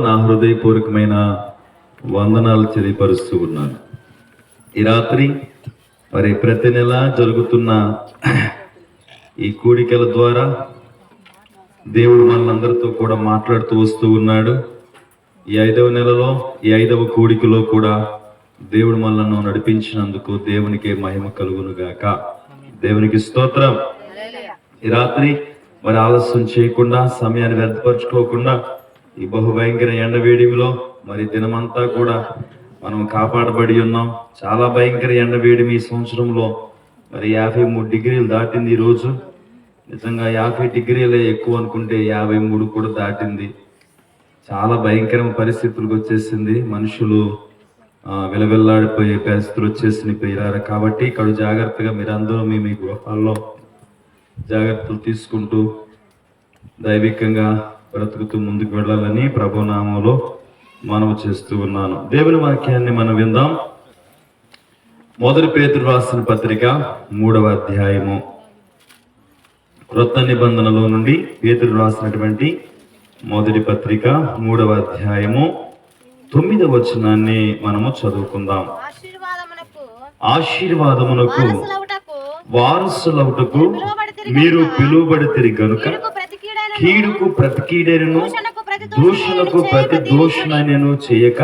నా హృదయపూర్వకమైన వందనాలు తెలియపరుస్తూ ఉన్నాను. ఈ రాత్రి మరి ప్రతి నెల జరుగుతున్న ఈ కూడికల ద్వారా దేవుడు మనందరితో కూడా మాట్లాడుతూ వస్తూ ఉన్నాడు. ఈ 5వ నెలలో ఈ 5వ కూడికలో కూడా దేవుడు మనల్ని నడిపించినందుకు దేవునికి మహిమ కలుగును గాక. దేవునికి స్తోత్రం. ఈ రాత్రి మరి ఆలస్యం చేయకుండా, సమయాన్ని వ్యర్థపరచుకోకుండా ఈ బహుభయంకర ఎండవేడిమిలో మరి దినమంతా కూడా మనం కాపాడబడి ఉన్నాం. చాలా భయంకర ఎండవేడిమి ఈ సంవత్సరంలో మరి 53 డిగ్రీలు దాటింది. ఈరోజు నిజంగా 50 డిగ్రీలే ఎక్కువ అనుకుంటే 53 కూడా దాటింది. చాలా భయంకరమైన పరిస్థితులకు వచ్చేసింది. మనుషులు విలవిల్లాడిపోయే పరిస్థితులు వచ్చేసినాయి. కాబట్టి ఇక్కడ జాగ్రత్తగా మీరందరూ మీ గృహాల్లో జాగ్రత్తలు తీసుకుంటూ దైవికంగా బ్రతుకుతూ ముందుకు వెళ్ళాలని ప్రభునామంలో మనవి చేస్తూ ఉన్నాను. దేవుని వాక్యాన్ని మనం విందాం. 1 పేతురు రాసిన పత్రిక 3వ అధ్యాయము, క్రొత్త నిబంధనలో నుండి పేతురు రాసినటువంటి మొదటి పత్రిక 3వ అధ్యాయము 9వ వచనాన్ని మనము చదువుకుందాం. ఆశీర్వాదమునకు వారసులవుటకు మీరు పిలువబడితిరి గనుక కీడుకు ప్రతి కీడెను, దూషణకు ప్రతి దూషణను చేయక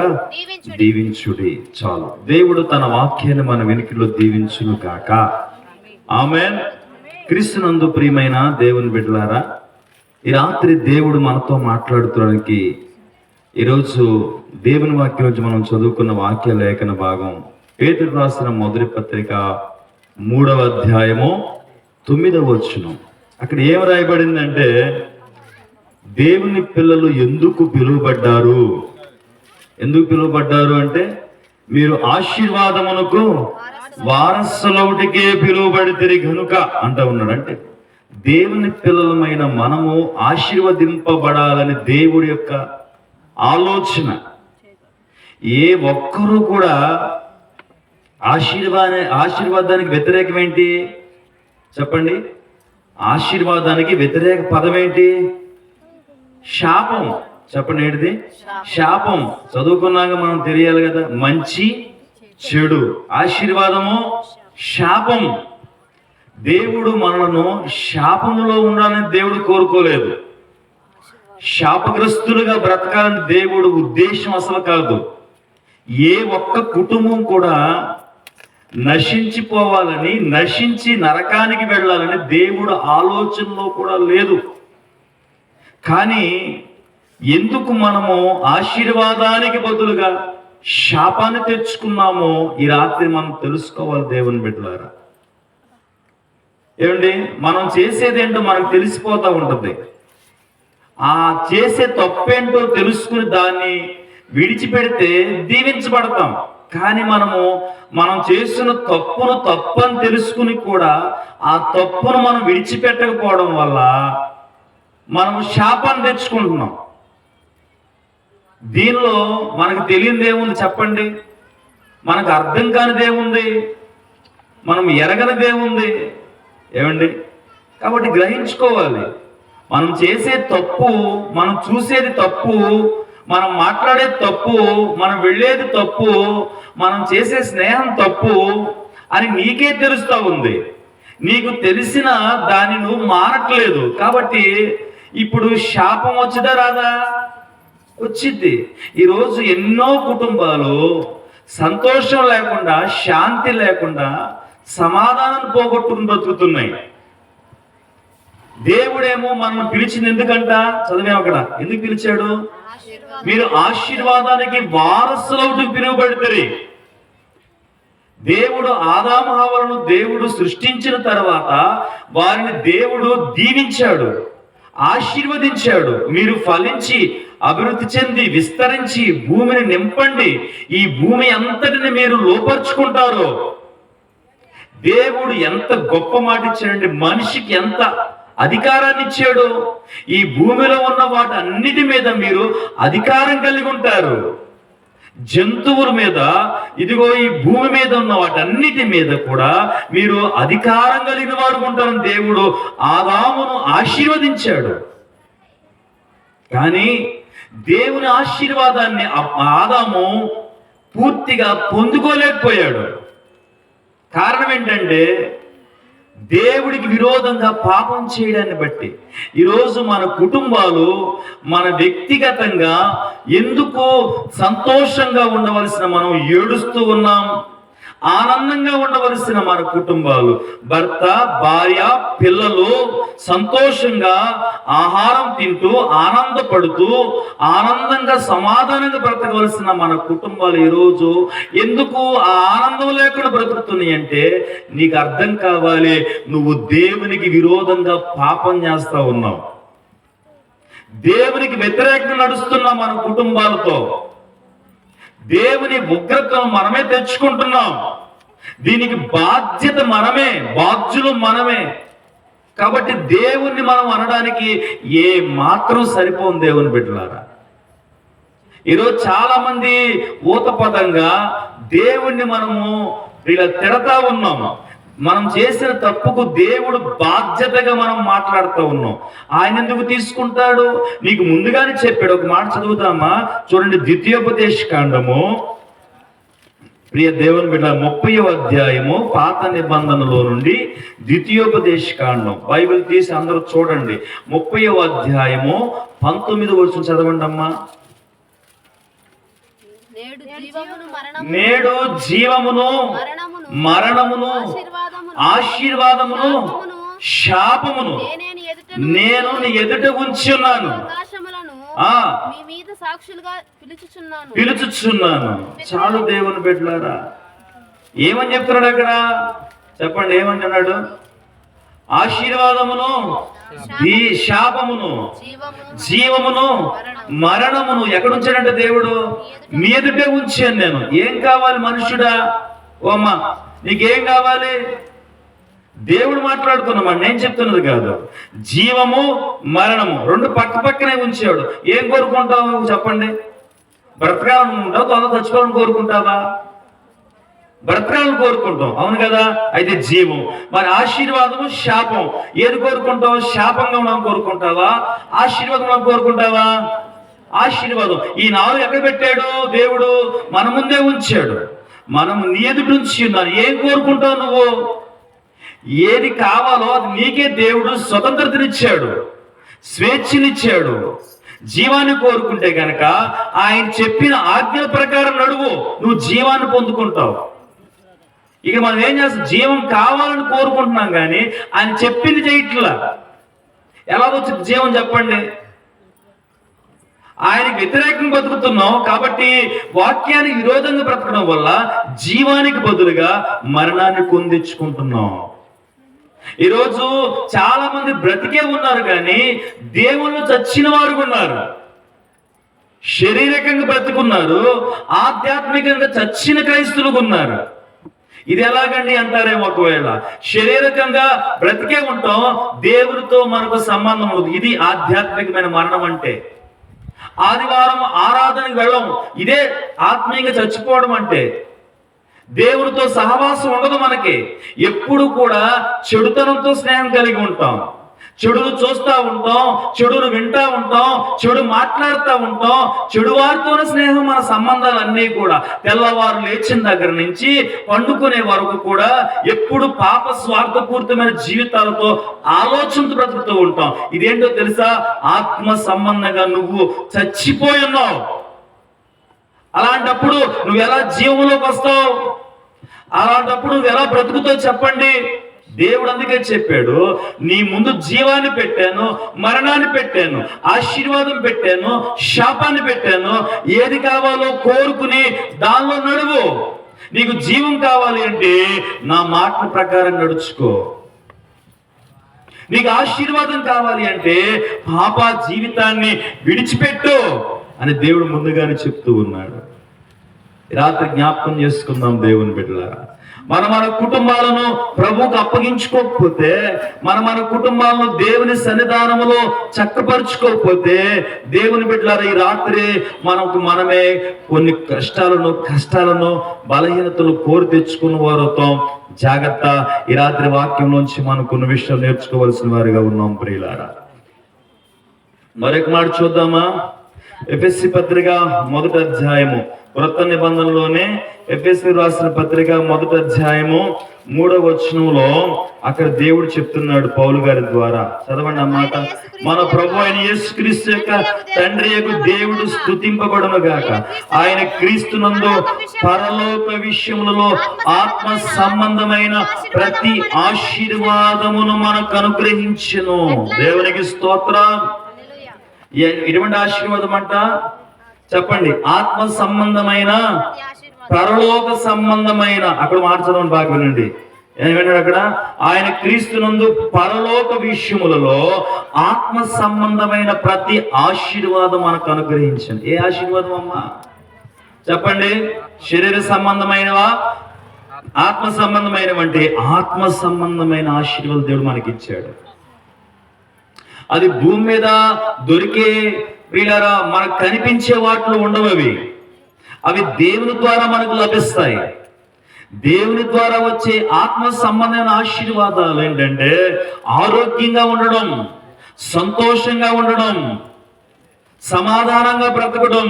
దీవించుడి. చాలు. దేవుడు తన వాక్యాన్ని మన వెనుకలో దీవించును గాక. ఆమేన్. క్రీస్తునందు ప్రియమైన దేవుని బిడ్డలారా, ఈ రాత్రి దేవుడు మనతో మాట్లాడుకోవడానికి ఈరోజు దేవుని వాక్యం నుంచి మనం చదువుకున్న వాక్య లేఖన భాగం పేతురు రాసిన మొదటి పత్రిక 3వ అధ్యాయము 9వ వచనం. అక్కడ ఏం రాయబడిందంటే, దేవుని పిల్లలు ఎందుకు పిలువబడ్డారు? ఎందుకు పిలువబడ్డారు అంటే, మీరు ఆశీర్వాదమునకు వారసులవుటికే పిలువబడితిరి గనుక అంటూ ఉన్నాడు. అంటే దేవుని పిల్లలమైన మనము ఆశీర్వదింపబడాలని దేవుడి యొక్క ఆలోచన. ఏ ఒక్కరూ కూడా ఆశీర్వాదానికి వ్యతిరేకం ఏంటి చెప్పండి? ఆశీర్వాదానికి వ్యతిరేక పదం ఏంటి? శాపం. చెప్పండి, ఏంటిది? శాపం. చదువుకున్నాక మనం తెలియాలి కదా, మంచి చెడు, ఆశీర్వాదము, శాపం. దేవుడు మనలను శాపములో ఉండాలని దేవుడు కోరుకోలేదు. శాపగ్రస్తులుగా బ్రతకాలని దేవుడు ఉద్దేశం అసలు కాదు. ఏ ఒక్క కుటుంబం కూడా నశించిపోవాలని, నశించి నరకానికి వెళ్ళాలని దేవుడు ఆలోచనలో కూడా లేదు. కానీ ఎందుకు మనము ఆశీర్వాదానికి బదులుగా శాపాన్ని తెచ్చుకున్నామో ఈ రాత్రి మనం తెలుసుకోవాలి. దేవుని బిడ్డలారా, ఏమండి, మనం చేసేదేంటో మనకు తెలిసిపోతూ ఉంటుంది. ఆ చేసే తప్పేంటో తెలుసుకుని దాన్ని విడిచిపెడితే దీవించబడతాం. కానీ మనం చేస్తున్న తప్పని తెలుసుకుని కూడా ఆ తప్పును మనం విడిచిపెట్టకపోవడం వల్ల మనం శాపాన్ని తెచ్చుకుంటున్నాం. దీనిలో మనకు తెలియనిది ఏముంది చెప్పండి? మనకు అర్థం కానిది ఏముంది? మనం ఎరగనిది ఏముంది? ఏమండి? కాబట్టి గ్రహించుకోవాలి. మనం చేసే తప్పు, మనం చూసేది తప్పు, మనం మాట్లాడేది తప్పు, మనం వెళ్ళేది తప్పు, మనం చేసే స్నేహం తప్పు అని నీకే తెలుస్తూ ఉంది. నీకు తెలిసిన దాన్ని నువ్వు మారట్లేదు. కాబట్టి ఇప్పుడు శాపం వచ్చిదా రాదా? వచ్చింది. ఈరోజు ఎన్నో కుటుంబాలు సంతోషం లేకుండా, శాంతి లేకుండా, సమాధానం పోగొట్టుకుని బ్రతుకుతున్నాయి. దేవుడేమో మనల్ని పిలిచింది ఎందుకంట? చదివాం అక్కడ. ఎందుకు పిలిచాడు? మీరు ఆశీర్వాదానికి వారసులవుటకు పిలువబడితే. దేవుడు ఆదాము హవ్వలను దేవుడు సృష్టించిన తర్వాత వారిని దేవుడు దీవించాడు, ఆశీర్వదించాడు. మీరు ఫలించి అభివృద్ధి చెంది విస్తరించి భూమిని నింపండి, ఈ భూమి అంతటిని మీరు లోపరుచుకుంటారు. దేవుడు ఎంత గొప్ప మాట ఇచ్చాడండి. మనిషికి ఎంత అధికారాన్ని ఇచ్చాడు. ఈ భూమిలో ఉన్న వాటి అన్నిటి మీద మీరు అధికారం కలిగి ఉంటారు. జంతువుల మీద, ఇదిగో ఈ భూమి మీద ఉన్న వాటన్నిటి మీద కూడా మీరు అధికారం కలిగిన వారు ఉంటారని దేవుడు ఆదామును ఆశీర్వదించాడు. కానీ దేవుని ఆశీర్వాదాన్ని ఆదాము పూర్తిగా పొందుకోలేకపోయాడు. కారణం ఏంటంటే దేవుడికి విరోధంగా పాపం చేయడాన్ని బట్టి ఈరోజు మన కుటుంబాలు, మన వ్యక్తిగతంగా ఎందుకు సంతోషంగా ఉండవలసిన మనం ఏడుస్తూ ఉన్నాం? ఆనందంగా ఉండవలసిన మన కుటుంబాలు, భర్త, భార్య, పిల్లలు సంతోషంగా ఆహారం తింటూ ఆనందపడుతూ ఆనందంగా సమాధానంగా బ్రతకవలసిన మన కుటుంబాలు ఈరోజు ఎందుకు ఆ ఆనందం లేకుండా బ్రతుకుతున్నాయి అంటే నీకు అర్థం కావాలి, నువ్వు దేవునికి విరోధంగా పాపం చేస్తా ఉన్నావు. దేవునికి వ్యతిరేకంగా నడుస్తున్నావు. మన కుటుంబాలతో దేవుని ఉగ్రతను మనమే తెచ్చుకుంటున్నాం. దీనికి బాధ్యత మనమే, బాధ్యులు మనమే. కాబట్టి దేవుణ్ణి మనం అనడానికి ఏ మాత్రం సరిపోను దేవుని బిడ్డలారా. ఈరోజు చాలా మంది ఊతపదంగా దేవుణ్ణి మనము ఇలా తిడతా ఉన్నాము. మనం చేసిన తప్పుకు దేవుడు బాధ్యతగా మనం మాట్లాడుతూ ఉన్నాం. ఆయన ఎందుకు తీసుకుంటాడు? నీకు ముందుగానే చెప్పాడు. ఒక మాట చదువుతామా, చూడండి. ద్వితీయోపదేశ కాండము, ప్రియ దేవుని బిడ్డ, 30వ అధ్యాయము, పాత నిబంధనలో నుండి ద్వితీయోపదేశ కాండం. బైబిల్ తీసి అందరూ చూడండి. 30వ అధ్యాయము 19వ వచనం చదవండి అమ్మా. నేడు జీవమును మరణమును ఆశీర్వాదమును శాపమును నేను నీ ఎదుట ఉంచి ఉన్నాను, పిలుచుచున్నాను. చాలు దేవుని బిడ్డలారా. ఏమని చెప్తున్నాడు అక్కడ? చెప్పండి, ఏమంటున్నాడు? ఆశీర్వాదమును, శాపమును, జీవమును, మరణమును ఎక్కడ ఉంచాడంటే దేవుడు మీ ఎదుటే ఉంచాను నేను. ఏం కావాలి మనుషుడా? ఓ అమ్మ, నీకేం కావాలి? దేవుడు మాట్లాడుతున్నామా, నేను చెప్తున్నది కాదు. జీవము, మరణము రెండు పక్క పక్కనే ఉంచాడు. ఏం కోరుకుంటావు చెప్పండి? బ్రతకాలనుకుంటావు, తొందర చచ్చిపోవాలని కోరుకుంటావా? బ్రతకాలను కోరుకుంటాం, అవును కదా? అయితే జీవం. మరి ఆశీర్వాదము, శాపం ఏది కోరుకుంటావు? శాపంగా మనం కోరుకుంటావా? ఆశీర్వాదం మనం కోరుకుంటావా? ఆశీర్వాదం. ఈ నాలుగు ఎక్కడ పెట్టాడు దేవుడు? మన ముందే ఉంచాడు. మనం నీ ఎదుటి నుంచి ఉన్నాను. ఏం కోరుకుంటావు నువ్వు? ఏది కావాలో అది నీకే దేవుడు స్వతంత్రతనిచ్చాడు, స్వేచ్ఛనిచ్చాడు. జీవాన్ని కోరుకుంటే గనక ఆయన చెప్పిన ఆజ్ఞల ప్రకారం నడువు, నువ్వు జీవాన్ని పొందుకుంటావు. ఇక మనం ఏం చేస్తాం? జీవం కావాలని కోరుకుంటున్నాం కానీ ఆయన చెప్పింది చేయట్లా. ఎలా వచ్చింది జీవం చెప్పండి? ఆయనకి వ్యతిరేకంగా బతుకుతున్నాం కాబట్టి వాక్యానికి విరోధంగా బ్రతకడం వల్ల జీవానికి బదులుగా మరణాన్ని పొందించుకుంటున్నాం. ఈరోజు చాలా మంది బ్రతికే ఉన్నారు కానీ దేవుళ్ళు చచ్చిన వారు ఉన్నారు. శారీరకంగా బ్రతుకున్నారు, ఆధ్యాత్మికంగా చచ్చిన క్రైస్తువులు ఉన్నారు. ఇది ఎలాగండి అంటారేమో. ఒకవేళ శారీరకంగా బ్రతికే ఉంటాం, దేవుడితో మనకు సంబంధం ఉండదు. ఇది ఆధ్యాత్మికమైన మరణం అంటే. ఆదివారం ఆరాధనకు వెళ్ళం, ఇదే ఆత్మీయంగా చచ్చిపోవడం అంటే. దేవుడితో సహవాసం ఉండదు మనకి. ఎప్పుడు కూడా చెడుతనంతో స్నేహం కలిగి ఉంటాం, చెడును చూస్తూ ఉంటాం, చెడును వింటూ ఉంటాం, చెడు మాట్లాడుతూ ఉంటాం. చెడు వారితోనే స్నేహం. మన సంబంధాలన్నీ కూడా తెల్లవారు లేచిన దగ్గర నుంచి పండుకునే వరకు కూడా ఎప్పుడు పాప స్వార్థపూరితమైన జీవితాలతో ఆలోచనతో బ్రతుకుతూ ఉంటాం. ఇదేంటో తెలుసా? ఆత్మ సంబంధంగా నువ్వు చచ్చిపోయి ఉన్నావు. అలాంటప్పుడు నువ్వు ఎలా జీవంలోకి వస్తావు? అలాంటప్పుడు నువ్వు ఎలా బ్రతుకుతావు చెప్పండి? దేవుడు అందుకే చెప్పాడు, నీ ముందు జీవాన్ని పెట్టాను, మరణాన్ని పెట్టాను, ఆశీర్వాదం పెట్టాను, శాపాన్ని పెట్టాను. ఏది కావాలో కోరుకుని దానిలో నడువు. నీకు జీవం కావాలి అంటే నా మాట ప్రకారం నడుచుకో. నీకు ఆశీర్వాదం కావాలి అంటే పాప జీవితాన్ని విడిచిపెట్టు అని దేవుడు ముందుగానే చెప్తూ ఉన్నాడు. రాత్రి జ్ఞాపకం చేసుకుందాం దేవుని బిడ్డలారా. మన కుటుంబాలను ప్రభువుకు అప్పగించుకోకపోతే, మన కుటుంబాలను దేవుని సన్నిధానములో చక్కపరుచుకోకపోతే, దేవుని బిడ్డలారా, ఈ రాత్రి మనమే కొన్ని కష్టాలను బలహీనతలు కోరి తెచ్చుకున్న వారుతాం. జాగ్రత్త. ఈ రాత్రి వాక్యంలోంచి మనం కొన్ని విషయాలు నేర్చుకోవాల్సిన వారిగా ఉన్నాం ప్రియులారా. మరొక మాట చూద్దామా? ఎఫెసీ పత్రిక 1వ అధ్యాయము, క్రొత్త నిబంధనలోనే ఎఫెసీ రాసిన పత్రిక 1వ అధ్యాయము 3వ వచనంలో అక్కడ దేవుడు చెప్తున్నాడు పౌలు గారి ద్వారా. చదవండి అన్నమాట. మన ప్రభు అయిన యేసుక్రీస్తు యొక్క తండ్రి యొక్క దేవుడు స్తుతింపబడును గాక. ఆయన క్రీస్తునందు పరలోక విషయములలో ఆత్మ సంబంధమైన ప్రతి ఆశీర్వాదమును మనకు అనుగ్రహించును. దేవునికి స్తోత్రం. ఎటువంటి ఆశీర్వాదం అంట చెప్పండి? ఆత్మ సంబంధమైన, పరలోక సంబంధమైన. అక్కడ మార్చడం బాగా వినండి. ఏమంటాడు అక్కడ? ఆయన క్రీస్తునందు పరలోక విషయములలో ఆత్మ సంబంధమైన ప్రతి ఆశీర్వాదం మనకు అనుగ్రహించండి. ఏ ఆశీర్వాదం అమ్మా చెప్పండి? శరీర సంబంధమైనవా, ఆత్మ సంబంధమైనవంటే ఆత్మ సంబంధమైన ఆశీర్వాదం దేవుడు మనకి ఇచ్చాడు. అది భూమి మీద దొరికే వీళ్ళారా మనకు కనిపించే వాటిలో ఉండవు. అవి దేవుని ద్వారా మనకు లభిస్తాయి. దేవుని ద్వారా వచ్చే ఆత్మ సంబంధమైన ఆశీర్వాదాలు ఏంటంటే ఆరోగ్యంగా ఉండడం, సంతోషంగా ఉండడం, సమాధానంగా బ్రతకడం,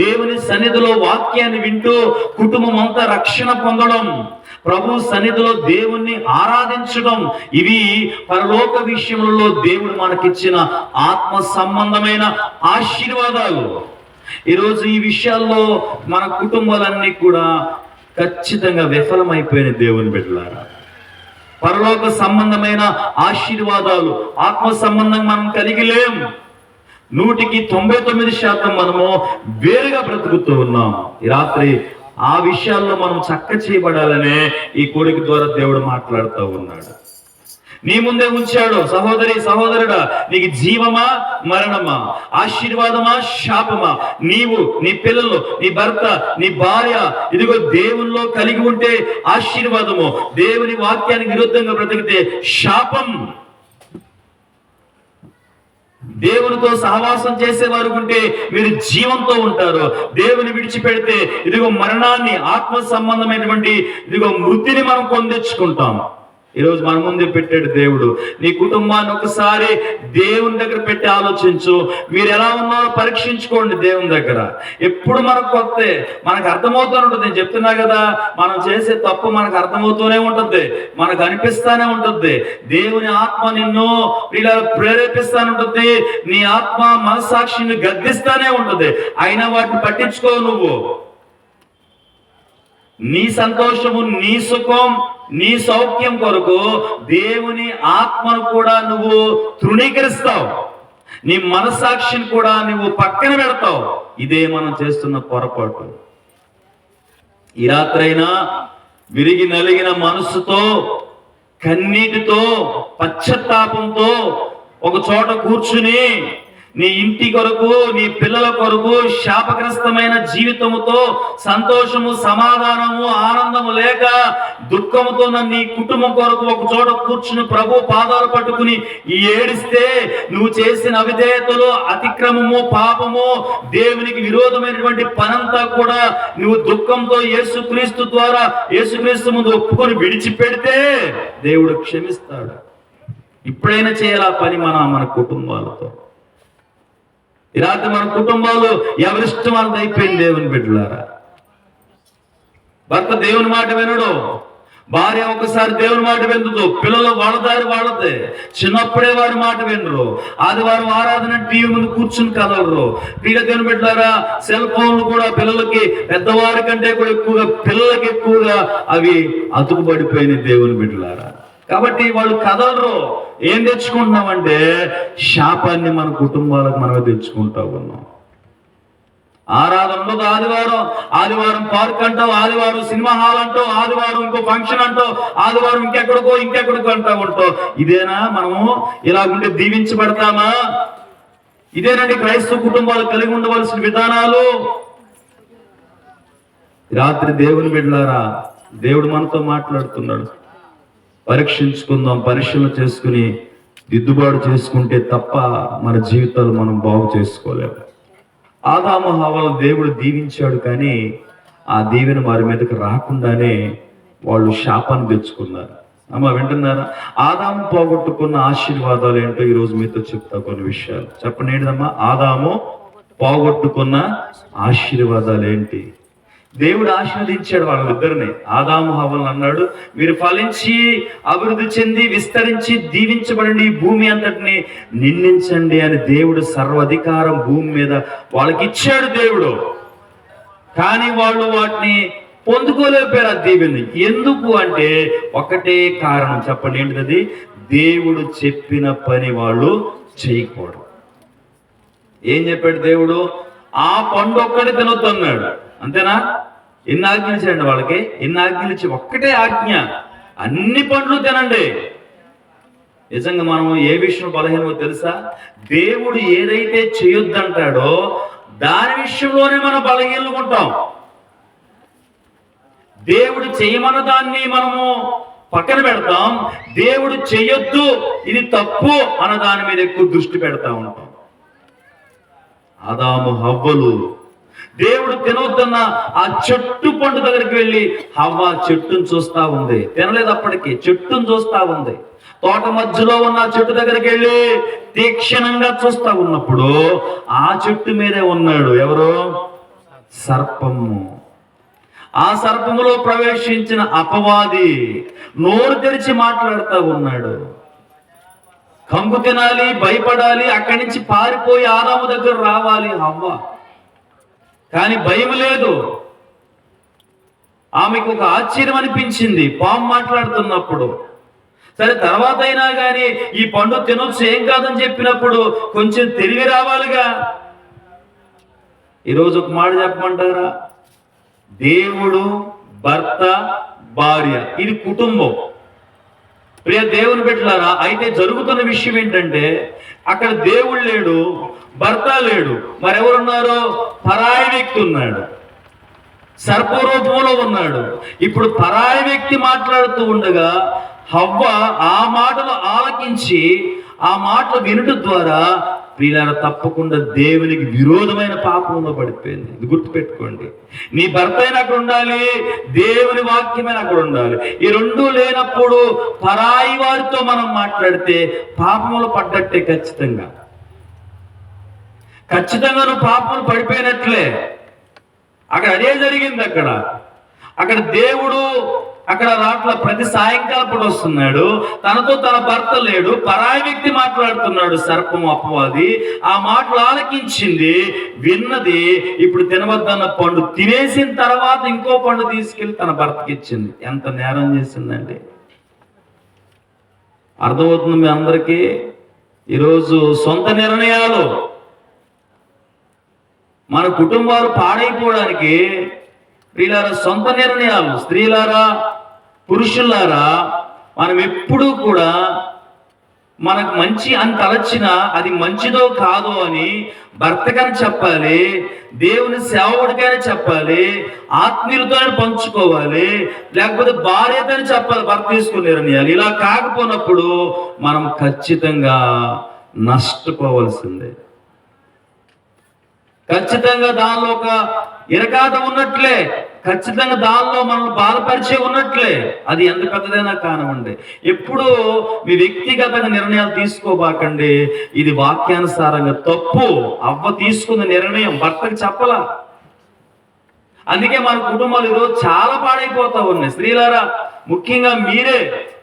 దేవుని సన్నిధిలో వాక్యాన్ని వింటూ కుటుంబం అంతా రక్షణ పొందడం, ప్రభు సన్నిధిలో దేవుణ్ణి ఆరాధించడం. ఇవి పరలోక విషయములలో దేవుడు మనకిచ్చిన ఆత్మ సంబంధమైన ఆశీర్వాదాలు. ఈరోజు ఈ విషయాల్లో మన కుటుంబాలన్నీ కూడా ఖచ్చితంగా విఫలమైపోయిన దేవుని బిడ్డలారా. పరలోక సంబంధమైన ఆశీర్వాదాలు ఆత్మ సంబంధంగా మనం కలిగి లేం. 99% మనము వేరుగా బ్రతుకుతూ ఉన్నాం. ఈ రాత్రి ఆ విషయాల్లో మనం చక్క చేయబడాలనే ఈ కోరిక ద్వారా దేవుడు మాట్లాడుతూ ఉన్నాడు. నీ ముందే ఉంచాడు. సహోదరి సహోదరుడా, నీకు జీవమా మరణమా, ఆశీర్వాదమా శాపమా, నీవు నీ పిల్లలు, నీ భర్త, నీ భార్య ఇదిగో దేవునిలో కలిగి ఉంటే ఆశీర్వాదము, దేవుని వాక్యానికి విరుద్ధంగా బ్రతికితే శాపం. దేవునితో సహవాసం చేసేవారు ఉంటే మీరు జీవంతో ఉంటారు. దేవుని విడిచిపెడితే ఇదిగో మరణాన్ని, ఆత్మ సంబంధమైనటువంటి ఇదిగో మృతిని మనం పొందించుకుంటాం. ఈరోజు మన ముందే పెట్టాడు దేవుడు. నీ కుటుంబాన్ని ఒకసారి దేవుని దగ్గర పెట్టి ఆలోచించు. మీరు ఎలా ఉన్నారో పరీక్షించుకోండి దేవుని దగ్గర. ఎప్పుడు మనకు కొత్త మనకు అర్థమవుతూనే ఉంటుంది. నేను చెప్తున్నా కదా, మనం చేసే తప్పు మనకు అర్థమవుతూనే ఉంటుంది, మనకు అనిపిస్తానే ఉంటుంది. దేవుని ఆత్మ నిన్ను ఇలా ప్రేరేపిస్తానే ఉంటుంది. నీ ఆత్మ మనస్సాక్షిని గద్దిస్తానే ఉంటుంది. అయినా వాటిని పట్టించుకో. నువ్వు నీ సంతోషము, నీ సుఖం, నీ సౌఖ్యం కొరకు దేవుని ఆత్మను కూడా నువ్వు తృణీకరిస్తావు. నీ మనస్సాక్షిని కూడా నువ్వు పక్కన పెడతావు. ఇదే మనం చేస్తున్న పొరపాటు. ఈ రాత్రైనా విరిగి నలిగిన మనస్సుతో, కన్నీటితో, పశ్చాత్తాపంతో ఒక చోట కూర్చుని నీ ఇంటి కొరకు, నీ పిల్లల కొరకు శాపగ్రస్తమైన జీవితముతో, సంతోషము, సమాధానము, ఆనందము లేక దుఃఖముతో నీ కుటుంబం కొరకు ఒక చోట కూర్చుని ప్రభు పాదాలు పట్టుకుని ఏడిస్తే, నువ్వు చేసిన అవిధేయతలు, అతిక్రమము, పాపము, దేవునికి విరోధమైనటువంటి పనంతా కూడా నువ్వు దుఃఖంతో యేసుక్రీస్తు ద్వారా, యేసుక్రీస్తు ముందు ఒప్పుకొని విడిచిపెడితే దేవుడు క్షమిస్తాడు. ఇప్పుడైనా చేయాలి ఆ పని మన కుటుంబాలతో. ఈ రాత్రి మన కుటుంబాలు ఎవరిష్టం వాళ్ళది అయిపోయింది. దేవుని బిడ్డలారా, భర్త దేవుని మాట వినడు, భార్య ఒకసారి దేవుని మాట వినదు, పిల్లలు వాళ్ళ దారి వాళ్ళదే. చిన్నప్పుడే వారి మాట వినరు. ఆదివారం ఆరాధన టీవీ ముందు కూర్చుని కదలరు. ప్రియ దేవుని బిడ్డలారా, సెల్ ఫోన్లు కూడా పిల్లలకి, పెద్దవారి కంటే కూడా ఎక్కువగా పిల్లలకి ఎక్కువగా అవి అతుకుబడిపోయినాయి దేవుని బిడ్డలారా. కాబట్టి వాళ్ళు కదలరు. ఏం తెచ్చుకుంటున్నామంటే శాపాన్ని మన కుటుంబాలకు మనమే తెచ్చుకుంటా ఉన్నాం. ఆరాధనలో ఆదివారం పార్క్ అంటావు, ఆదివారం సినిమా హాల్ అంటావు, ఆదివారం ఇంకో ఫంక్షన్ అంటావు, ఆదివారం ఇంకెక్కడికో అంటా ఉంటావు. ఇదేనా మనము ఇలాగుంటే దీవించబడతామా? ఇదేనండి క్రైస్తవ కుటుంబాలు కలిగి ఉండవలసిన విధానాలు? రాత్రి దేవుని బిడ్డలారా, దేవుడు మనతో మాట్లాడుతున్నాడు. పరీక్షించుకుందాం, పరిశీలన చేసుకుని దిద్దుబాటు చేసుకుంటే తప్ప మన జీవితాలు మనం బాగు చేసుకోలేము. ఆదాము హవ్వలను దేవుడు దీవించాడు, కానీ ఆ దీవెన వారి మీదకి రాకుండానే వాళ్ళు శాపాన్ని తెచ్చుకున్నారు. అమ్మ వింటున్నారా? ఆదాము పోగొట్టుకున్న ఆశీర్వాదాలు ఏంటో ఈరోజు మీతో చెప్తా కొన్ని విషయాలు. చెప్పండి ఏంటమ్మా? ఆదాము పోగొట్టుకున్న ఆశీర్వాదాలు ఏంటి? దేవుడు ఆశీర్వదించాడు వాళ్ళిద్దరిని. ఆదాము హవ్వలను అన్నాడు, మీరు ఫలించి అభివృద్ధి చెంది విస్తరించి దీవించబడండి, ఈ భూమి అంతటిని నిందించండి అని దేవుడు సర్వాధికారం భూమి మీద వాళ్ళకి ఇచ్చాడు దేవుడు. కానీ వాళ్ళు వాటిని పొందుకోలేకపోయారు ఆ దీవెని. ఎందుకు అంటే ఒకటే కారణం, చెప్పండి ఏంటిది? దేవుడు చెప్పిన పని వాళ్ళు చేయకూడదు. ఏం చెప్పాడు దేవుడు? ఆ పండు ఒక్కటి తినొద్దన్నాడు, అంతేనా? ఎన్ని ఆజ్ఞలు ఇచ్చాడండి వాళ్ళకి? ఎన్ని ఆజ్ఞలు ఇచ్చి? ఒక్కటే ఆజ్ఞ, అన్ని పండ్లు తినండి. నిజంగా మనం ఏ విషయం బలహీనమో తెలుసా? దేవుడు ఏదైతే చేయొద్దంటాడో దాని విషయంలోనే మనం బలహీనలుగా ఉంటాం. దేవుడు చేయమన్న దాన్ని మనము పక్కన పెడతాం, దేవుడు చెయ్యొద్దు ఇది తప్పు అన్న దాని మీద ఎక్కువ దృష్టి పెడతా ఉంటాం. ఆదాము హవ్వలు దేవుడు తినొద్దన్న ఆ చెట్టు పండు దగ్గరికి వెళ్ళి హవ్వ చెట్టును చూస్తా ఉంది, తినలేదు అప్పటికి, చెట్టును చూస్తా ఉంది. తోట మధ్యలో ఉన్న చెట్టు దగ్గరికి వెళ్ళి తీక్షణంగా చూస్తా ఉన్నప్పుడు ఆ చెట్టు మీదే ఉన్నాడు ఎవరు? సర్పము. ఆ సర్పములో ప్రవేశించిన అపవాది నోరు తెరిచి మాట్లాడుతూ ఉన్నాడు. కంగు తినాలి, భయపడాలి, అక్కడి నుంచి పారిపోయి ఆదాము దగ్గర రావాలి హవ్వ. కానీ భయం లేదు. ఆమెకు ఒక ఆశ్చర్యం అనిపించింది పాము మాట్లాడుతున్నప్పుడు. సరే తర్వాత అయినా కానీ ఈ పండు తినొచ్చు, ఏం కాదని చెప్పినప్పుడు కొంచెం తెలివి రావాలిగా. ఈరోజు ఒక మాట చెప్పమంటారా? దేవుడు, భర్త, భార్య, ఇది కుటుంబం. ప్రియ దేవుని బిడ్డలారా, అయితే జరుగుతున్న విషయం ఏంటంటే అక్కడ దేవుడు లేడు, భర్త లేడు, మరెవరున్నారు? పరాయి వ్యక్తి ఉన్నాడు, సర్పరూపంలో ఉన్నాడు. ఇప్పుడు పరాయి వ్యక్తి మాట్లాడుతూ ఉండగా హవ్వ ఆ మాటలు ఆలకించి ఆ మాటలు వినుట ద్వారా ప్రియులారా తప్పకుండా దేవునికి విరోధమైన పాపంలో పడిపోయింది. ఇది గుర్తుపెట్టుకోండి. నీ భర్త అయినా అక్కడ ఉండాలి, దేవుని వాక్యమైన అక్కడ ఉండాలి. ఈ రెండూ లేనప్పుడు పరాయి వారితో మనం మాట్లాడితే పాపంలో పడ్డట్టే. ఖచ్చితంగా నువ్వు పాపంలో పడిపోయినట్లే. అక్కడ అదే జరిగింది. అక్కడ దేవుడు అక్కడ రాట్ల ప్రతి సాయంకాలం వస్తున్నాడు, తనతో తన భర్త లేడు, పరాయి వ్యక్తి మాట్లాడుతున్నాడు, సర్పము అపవాది. ఆ మాటలు ఆలకించింది, విన్నది. ఇప్పుడు తినవద్దన్న పండు తినేసిన తర్వాత ఇంకో పండు తీసుకెళ్లి తన భర్తకి ఇచ్చింది. ఎంత నేరం చేసిందండి! అర్థమవుతుంది మీ అందరికీ? ఈరోజు సొంత నిర్ణయాలు, మన కుటుంబాలు పాడైపోవడానికి ప్రియులారా సొంత నిర్ణయాలు, స్త్రీలారా పురుషులారా, మనం ఎప్పుడూ కూడా మనకు మంచి అని తలచినా అది మంచిదో కాదో అని భర్తకని చెప్పాలి, దేవుని సేవకుడికని చెప్పాలి, ఆత్మీయులతో పంచుకోవాలి, లేకపోతే భార్యతోని చెప్పాలి భర్త తీసుకునే నిర్ణయాలు. ఇలా కాకపోయినప్పుడు మనం ఖచ్చితంగా నష్టపోవలసిందే. ఖచ్చితంగా దానిలో ఒక ఇరకాట ఉన్నట్లే, ఖచ్చితంగా దానిలో మనం బాధపరిచే ఉన్నట్లే. అది ఎంత పెద్దదైనా కానివ్వండి. ఎప్పుడూ మీ వ్యక్తిగతంగా నిర్ణయాలు తీసుకోబాకండి. ఇది వాక్యానుసారంగా తప్పు. అవ్వ తీసుకున్న నిర్ణయం భర్తకు చెప్పలా. అందుకే మన కుటుంబాలు ఈరోజు చాలా పాడైపోతా ఉన్నాయి. స్త్రీలారా ముఖ్యంగా మీరే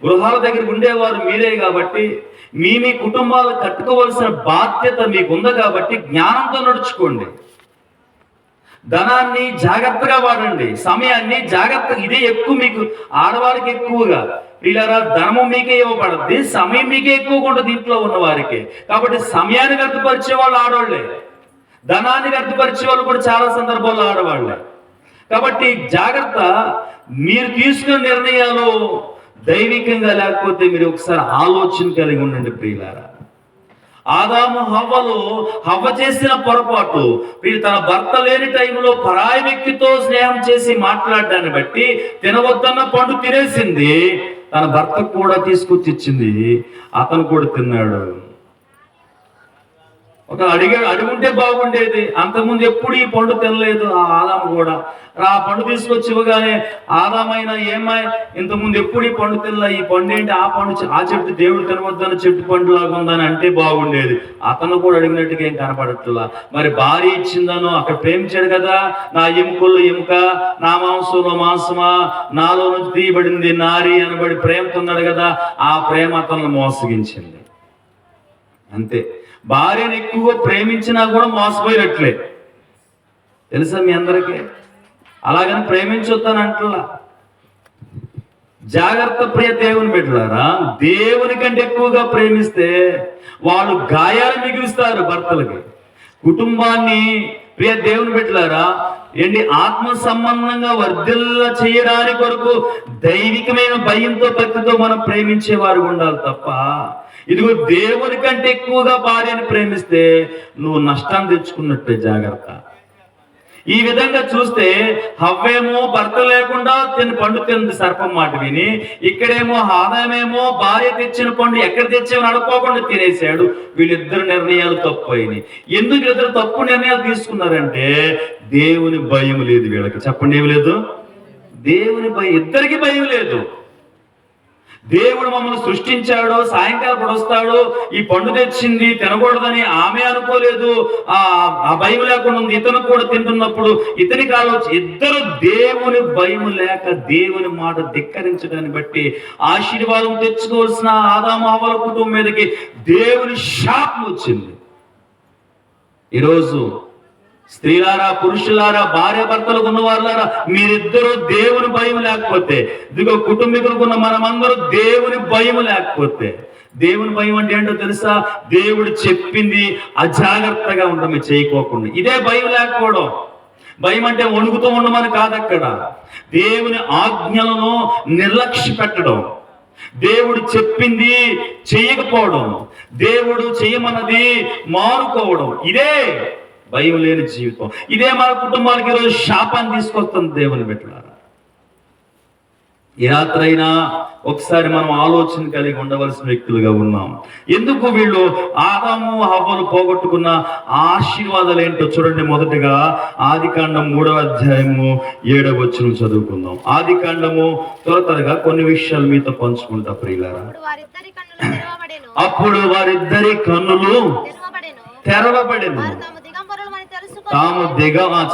గృహాల దగ్గర ఉండేవారు మీరే కాబట్టి మీ కుటుంబాలు కట్టుకోవాల్సిన బాధ్యత మీకుంది కాబట్టి జ్ఞానంతో నడుచుకోండి. ధనాన్ని జాగ్రత్తగా వాడండి, సమయాన్ని జాగ్రత్తగా. ఇదే ఎక్కువ మీకు ఆడవారికి ఎక్కువగా. వీళ్ళరా ధనము మీకే ఇవ్వబడద్ది, సమయం మీకే ఎక్కువగా ఉంటుంది ఇంట్లో ఉన్న వారికి. కాబట్టి సమయాన్ని వ్యర్థపరిచే వాళ్ళు ఆడవాళ్లే, ధనాన్ని వ్యర్థపరిచే వాళ్ళు కూడా చాలా సందర్భాల్లో ఆడవాళ్లే. కాబట్టి జాగ్రత్త. మీరు తీసుకున్న నిర్ణయాలు దైవికంగా లేకపోతే మీరు ఒకసారి ఆలోచన కలిగి ఉండండి ప్రియులారా. ఆదాము హవ్వలు హవ్వ చేసిన పొరపాటు, వీళ్ళు తన భర్త లేని టైంలో పరాయి వ్యక్తితో స్నేహం చేసి మాట్లాడడాన్ని బట్టి తినవద్దన్న పండు తినేసింది. తన భర్తకు కూడా తీసుకొచ్చి ఇచ్చింది, అతను కూడా తిన్నాడు. ఒక అడుగుంటే బాగుండేది. అంతకుముందు ఎప్పుడు ఈ పండు తినలేదు ఆ ఆదాము కూడా. ఆ పండు తీసుకొచ్చి ఇవ్వగానే ఆదామైనా ఏమై ఇంతకుముందు ఎప్పుడు ఈ పండు తినలే, ఈ పండు ఏంటి, ఆ చెట్టు దేవుడు తినవద్దన్న చెట్టు పండు లాగా ఉందని అంటే బాగుండేది. అతను కూడా అడిగినట్టుగా ఏం కనపడట్లా. మరి భార్య ఇచ్చిందనో అక్కడ ప్రేమించాడు కదా, నా ఎముకల్లో ఎముక, నా మాంసంలో మాంసమా, నాలో నుంచి తీయబడింది నారి అనబడి ప్రేమతో ఉన్నాడు కదా, ఆ ప్రేమ అతను మోసగించింది. అంతే. భార్యను ఎక్కువగా ప్రేమించినా కూడా మోసపోయినట్లే, తెలుసా మీ అందరికీ. అలాగని ప్రేమించొద్దని అంటలా. జాగ్రత్త ప్రియ దేవుని బిడ్డలారా, దేవుని కంటే ఎక్కువగా ప్రేమిస్తే వాళ్ళు గాయాలు మిగులుస్తారు భర్తలకి. కుటుంబాన్ని ప్రియ దేవుని బిడ్డలారా ఆత్మ సంబంధంగా వర్ధిల్ల చేయడానికి కొరకు దైవికమైన భయంతో భక్తితో మనం ప్రేమించే వారు ఉండాలి తప్ప, ఇదిగో దేవుని కంటే ఎక్కువగా భార్యను ప్రేమిస్తే నువ్వు నష్టాన్ని తెచ్చుకున్నట్టే. జాగ్రత్త. ఈ విధంగా చూస్తే హవ్వేమో భర్త లేకుండా పండు తింది సర్పం మాట విని, ఇక్కడేమో ఆదామేమో భార్య తెచ్చిన పండు ఎక్కడ తెచ్చామని అడుక్కోకుండా తినేశాడు. వీళ్ళిద్దరు నిర్ణయాలు తప్పు అయినాయి. ఎందుకు ఇద్దరు తప్పు నిర్ణయాలు తీసుకున్నారంటే దేవుని భయం లేదు వీళ్ళకి. చెప్పండి, ఏమి లేదు? దేవుని భయం. ఇద్దరికి భయం లేదు. దేవుడు మమ్మల్ని సృష్టించాడో, సాయంకాలం కూడా వస్తాడో, ఈ పండు తెచ్చింది తినకూడదని ఆమె అనుకోలేదు, ఆ భయం లేకుండా ఉంది. ఇతను కూడా తింటున్నప్పుడు ఇతనికి ఆలోచన. ఇద్దరు దేవుని భయం లేక దేవుని మాట ధిక్కరించడాన్ని బట్టి ఆశీర్వాదం తెచ్చుకోవాల్సిన ఆదాము హవ్వల కుటుంబం మీదకి దేవుని శాపం వచ్చింది. ఈరోజు స్త్రీలారా, పురుషులారా, భార్య భర్తలకు ఉన్నవారులారా, మీరిద్దరూ దేవుని భయం లేకపోతే, ఇదిగో కుటుంబీకులకు ఉన్న మనమందరూ దేవుని భయం లేకపోతే, దేవుని భయం అంటే ఏంటో తెలుసా? దేవుడు చెప్పింది అజాగ్రత్తగా ఉండమే, చేయకోకుండా. ఇదే భయం లేకపోవడం. భయం అంటే వణుకుతూ ఉండమని కాదు. అక్కడ దేవుని ఆజ్ఞలను నిర్లక్ష్య పెట్టడం, దేవుడు చెప్పింది చేయకపోవడం, దేవుడు చేయమన్నది మానుకోవడం, ఇదే భయం లేని జీవితం. ఇదే మన కుటుంబానికి ఈరోజు శాపాన్ని తీసుకొస్తుంది. దేవుని బిడ్డలారా, ఏ రాత్రైనా ఒకసారి మనం ఆలోచన కలిగి ఉండవలసిన వ్యక్తులుగా ఉన్నాం. ఎందుకు వీళ్ళు ఆదాము హవ్వలు పోగొట్టుకున్న ఆశీర్వాదాలు ఏంటో చూడండి. మొదటిగా ఆదికాండం 3వ అధ్యాయము 7వ వచనం చదువుకుందాం. ఆదికాండము త్వరగా కొన్ని విషయాలు మీతో పంచుకుంటా ప్రియులారా. అప్పుడు వారిద్దరి కన్నులు తెరవబడెను.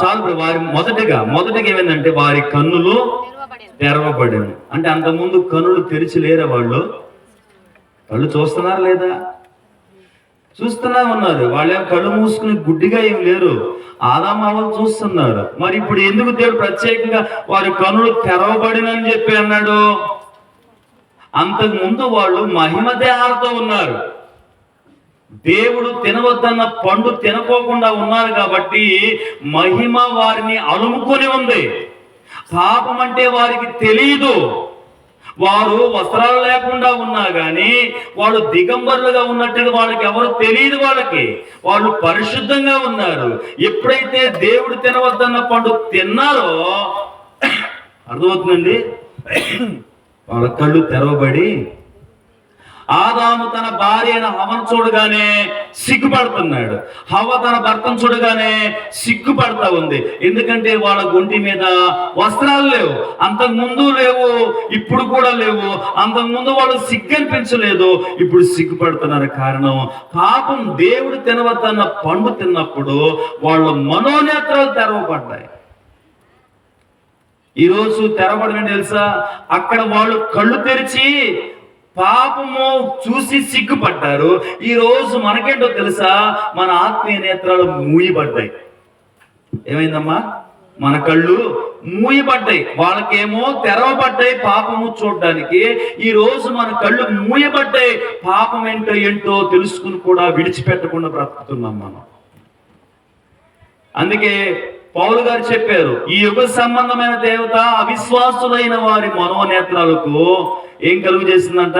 చాలు. వారి మొదటిగా ఏమైందంటే వారి కన్నులు తెరవబడేను. అంటే అంతకుముందు కన్నులు తెరిచి లేరా వాళ్ళు? కళ్ళు చూస్తున్నారా లేదా? చూస్తున్నా ఉన్నారు. వాళ్ళేం కళ్ళు మూసుకుని గుడ్డిగా ఏం లేరు. ఆదాము హవ్వలు చూస్తున్నారు. మరి ఇప్పుడు ఎందుకు దేవుడు ప్రత్యేకంగా వారి కన్నులు తెరవబడినని చెప్పి అన్నాడు? అంతకుముందు వాళ్ళు మహిమ దేహాలతో ఉన్నారు. దేవుడు తినవద్దన్న పండు తినకోకుండా ఉన్నారు కాబట్టి మహిమ వారిని అలుముకొని ఉంది. పాపం అంటే వారికి తెలియదు. వారు వస్త్రాలు లేకుండా ఉన్నా గాని వాళ్ళు దిగంబరులుగా ఉన్నట్టుగా వాళ్ళకి ఎవరు తెలియదు. వాళ్ళు పరిశుద్ధంగా ఉన్నారు. ఎప్పుడైతే దేవుడు తినవద్దన్న పండు తిన్నారో అర్థమవుతుందండి, వాళ్ళ కళ్ళు తెరవబడి ఆదాము తన భార్య అయిన హవ్వను చూడగానే సిగ్గుపడుతున్నాడు. హవ్వ తన భర్తను చూడగానే సిగ్గుపడతా ఉంది. ఎందుకంటే వాళ్ళ గుంటి మీద వస్త్రాలు లేవు. అంతకు ముందు లేవు, ఇప్పుడు కూడా లేవు. అంతకు ముందు వాళ్ళు సిగ్గు అనిపించలేదు, ఇప్పుడు సిగ్గుపడుతున్నారు. కారణం పాపం. దేవుడు తినవద్దన్న పండు తిన్నప్పుడు వాళ్ళ మనోనేత్రాలు తెరవబడ్డాయి. ఈరోజు తెరవబడని తెలుసా? అక్కడ వాళ్ళు కళ్ళు తెరిచి పాపము చూసి సిగ్గుపడ్డారు. ఈ రోజు మనకేంటో తెలుసా? మన ఆత్మీయ నేత్రాలు మూయబడ్డాయి. ఏమైందమ్మా? మన కళ్ళు మూయబడ్డాయి. వాళ్ళకేమో తెరవబడ్డాయి పాపము చూడడానికి. ఈ రోజు మన కళ్ళు మూయబడ్డాయి. పాపం ఏంటో తెలుసుకుని కూడా విడిచిపెట్టకుండా బ్రతుకుతున్నాం మనం. అందుకే పౌలు గారు చెప్పారు, ఈ యుగ సంబంధమైన దేవత అవిశ్వాసులైన వారి మనోనేత్రాలకు ఏం కలుగు చేసిందంట?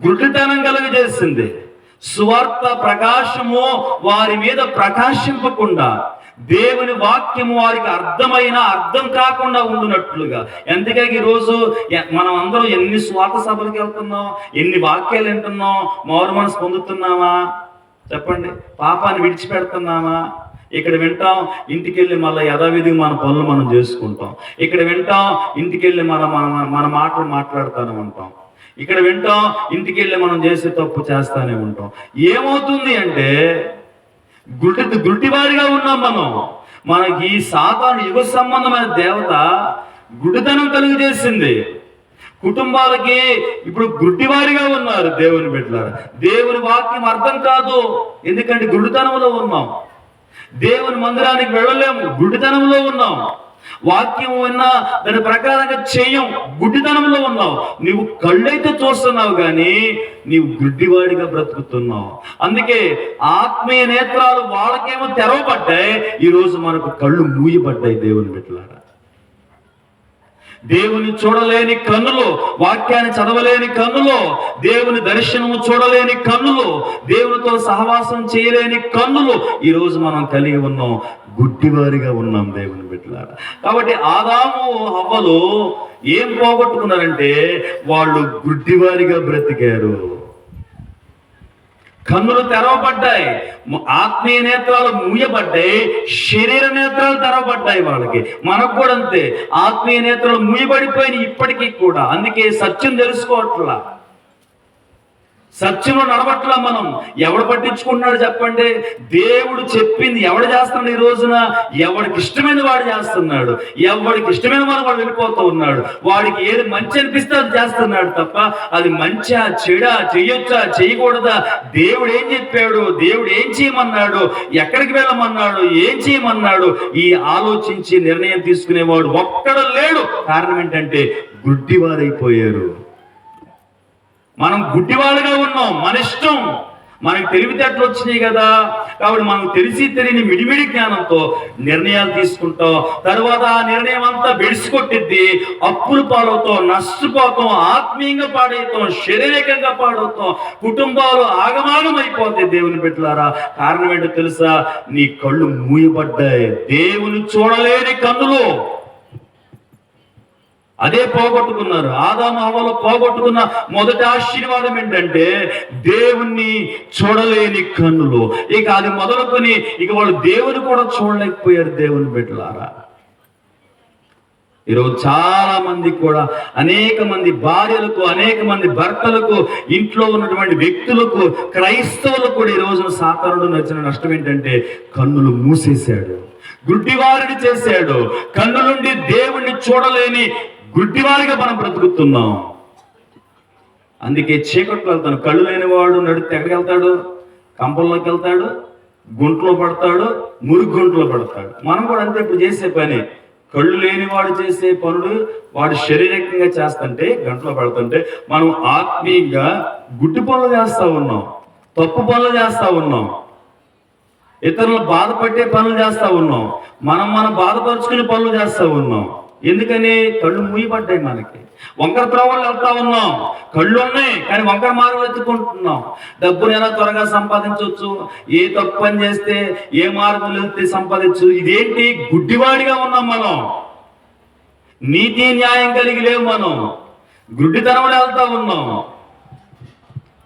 గుడ్డితనం కలుగు చేసింది. సువార్త ప్రకాశము వారి మీద ప్రకాశింపకుండా, దేవుని వాక్యము వారికి అర్థం కాకుండా ఉండునట్లుగా. ఎందుకే ఈరోజు మనం అందరం ఎన్ని స్వార్థ సభలకు వెళ్తున్నాం, ఎన్ని వాక్యాలు వింటున్నాం, మారు మనసు పొందుతున్నామా? చెప్పండి, పాపాన్ని విడిచిపెడుతున్నామా? ఇక్కడ వింటాం, ఇంటికి వెళ్ళి మళ్ళీ యథావిధిగా మన పనులు మనం చేసుకుంటాం. ఇక్కడ వింటాం, ఇంటికి వెళ్ళి మన మన మాటలు మాట్లాడుతూనే ఉంటాం. ఇక్కడ వింటాం, ఇంటికి వెళ్ళి మనం చేసే తప్పు చేస్తానే ఉంటాం. ఏమవుతుంది అంటే గుడ్డివారిగా ఉన్నాం మనం. మనకి ఈ సాతాను యుగ సంబంధమైన దేవత గుడ్డితనం కలుగజేసింది. కుటుంబాలకి ఇప్పుడు గుడ్డివారిగా ఉన్నారు దేవుని బిడ్డలారా. దేవుని వాక్యం అర్థం కాదు, ఎందుకంటే గుడ్డితనంలో ఉన్నాం. దేవుని మందిరానికి వెళ్ళలేము, గుడ్డితనంలో ఉన్నాం. వాక్యం విన్నా దాని ప్రకారంగా చెయ్యం, గుడ్డితనంలో ఉన్నావు. నీవు కళ్ళైతే చూస్తున్నావు కానీ నీవు గుడ్డివాడిగా బ్రతుకుతున్నావు. అందుకే ఆత్మీయ నేత్రాలు వాళ్ళకేమో తెరవబడ్డాయి, ఈరోజు మనకు కళ్ళు మూయబడ్డాయి. దేవుని బిడ్డలారా, దేవుని చూడలేని కన్నులు, వాక్యాన్ని చదవలేని కన్నులు, దేవుని దర్శనము చూడలేని కన్నులు, దేవునితో సహవాసం చేయలేని కన్నులు ఈరోజు మనం కలిగి ఉన్నాం. గుడ్డివారిగా ఉన్నాం దేవుని బిడ్డలారా. కాబట్టి ఆదాము హవ్వలు ఏం పోగొట్టుకున్నారంటే వాళ్ళు గుడ్డివారిగా బ్రతికారు. కన్నులు తెరవబడ్డాయి, ఆత్మీయ నేత్రాలు మూయబడ్డాయి, శరీర నేత్రాలు తెరవబడ్డాయి వాళ్ళకి. మనకు కూడా అంతే, ఆత్మీయ నేత్రాలు మూయబడిపోయినాయి ఇప్పటికీ కూడా. అందుకే సత్యం తెలుసుకోవట్లా, సత్యంలో నడవట్లా మనం. ఎవడు పట్టించుకుంటున్నాడు చెప్పండి? దేవుడు చెప్పింది ఎవడు చేస్తున్నాడు? ఈ రోజున ఎవడికి ఇష్టమైన వాడు చేస్తున్నాడు, ఎవడికి ఇష్టమైన వాడు వెళ్ళిపోతూ ఉన్నాడు. వాడికి ఏది మంచి అనిపిస్తే అది చేస్తున్నాడు తప్ప అది మంచా చెడా, చెయ్యొచ్చా చేయకూడదా, దేవుడు ఏం చెప్పాడు, దేవుడు ఏం చేయమన్నాడు, ఎక్కడికి వెళ్ళమన్నాడు, ఏం చేయమన్నాడు, ఈ ఆలోచించి నిర్ణయం తీసుకునేవాడు ఒక్కడు లేడు. కారణం ఏంటంటే గుడ్డివారైపోయారు. మనం గుడ్డివాళ్ళుగా ఉన్నాం. మన ఇష్టం, మనకు తెలివితేటలు వచ్చినాయి కదా, కాబట్టి మనకు తెలిసి తెలియని మిడిమిడి జ్ఞానంతో నిర్ణయాలు తీసుకుంటాం. తర్వాత ఆ నిర్ణయం అంతా బెడిసికొట్టిద్ది, అప్పులు పాలవుతాం, నష్టపోతాం, ఆత్మీయంగా పాడవుతాం, శారీరకంగా పాడవుతాం, కుటుంబాలు ఆగమాగం అయిపోతాయి. దేవుని బిడ్డలారా, కారణం ఏంటో తెలుసా? నీ కళ్ళు మూయబడ్డాయి, దేవుని చూడలేని కన్నులు. అదే పోగొట్టుకున్నారు. ఆదాము హవ్వలు పోగొట్టుకున్న మొదటి ఆశీర్వాదం ఏంటంటే దేవుణ్ణి చూడలేని కన్నులు. ఇక అది మొదలుకొని ఇక వాళ్ళు దేవుని కూడా చూడలేకపోయారు. దేవుని బిడ్డలారా, ఈరోజు చాలా మంది కూడా, అనేక మంది భార్యలకు, అనేక మంది భర్తలకు, ఇంట్లో ఉన్నటువంటి వ్యక్తులకు, క్రైస్తవులకు కూడా ఈ రోజున సాతానుడు నచ్చిన నష్టం ఏంటంటే కన్నులు మూసేశాడు, గుడ్డివారిని చేశాడు. కన్ను నుండి దేవుణ్ణి చూడలేని గుడ్డివారిగా మనం బ్రతుకుతున్నాం. అందుకే చీకట్లో వెళ్తాను. కళ్ళు లేనివాడు నడితే ఎక్కడికి వెళ్తాడు? కంపల్లోకి వెళ్తాడు, గుంట్లో పడతాడు, మురుగు గుంట్లో పడతాడు. మనం కూడా అంతే ఇప్పుడు చేసే పని. కళ్ళు లేనివాడు చేసే పనులు వాడు శారీరకంగా చేస్తుంటే, గంటలో పడుతుంటే, మనం ఆత్మీయంగా గుడ్డి పనులు చేస్తూ ఉన్నాం, తప్పు పనులు చేస్తూ ఉన్నాం, ఇతరులు బాధపట్టే పనులు చేస్తూ ఉన్నాం, మనం బాధపరుచుకునే పనులు చేస్తూ ఉన్నాం. ఎందుకని? కళ్ళు మూయబడ్డాయి. మనకి వంకర త్రోవలు వెళ్తా ఉన్నాం, కళ్ళు ఉన్నాయి కానీ వంకర మార్గం ఎత్తుకుంటున్నాం. డబ్బును ఎలా త్వరగా సంపాదించవచ్చు, ఏ తప్పు పని చేస్తే ఏ మార్గం వెళ్తే సంపాదించు, ఇదేంటి? గుడ్డివాడిగా ఉన్నాం మనం. నీతి న్యాయం కలిగి లేవు మనం, గుడ్డితనంలో వెళ్తా ఉన్నాం,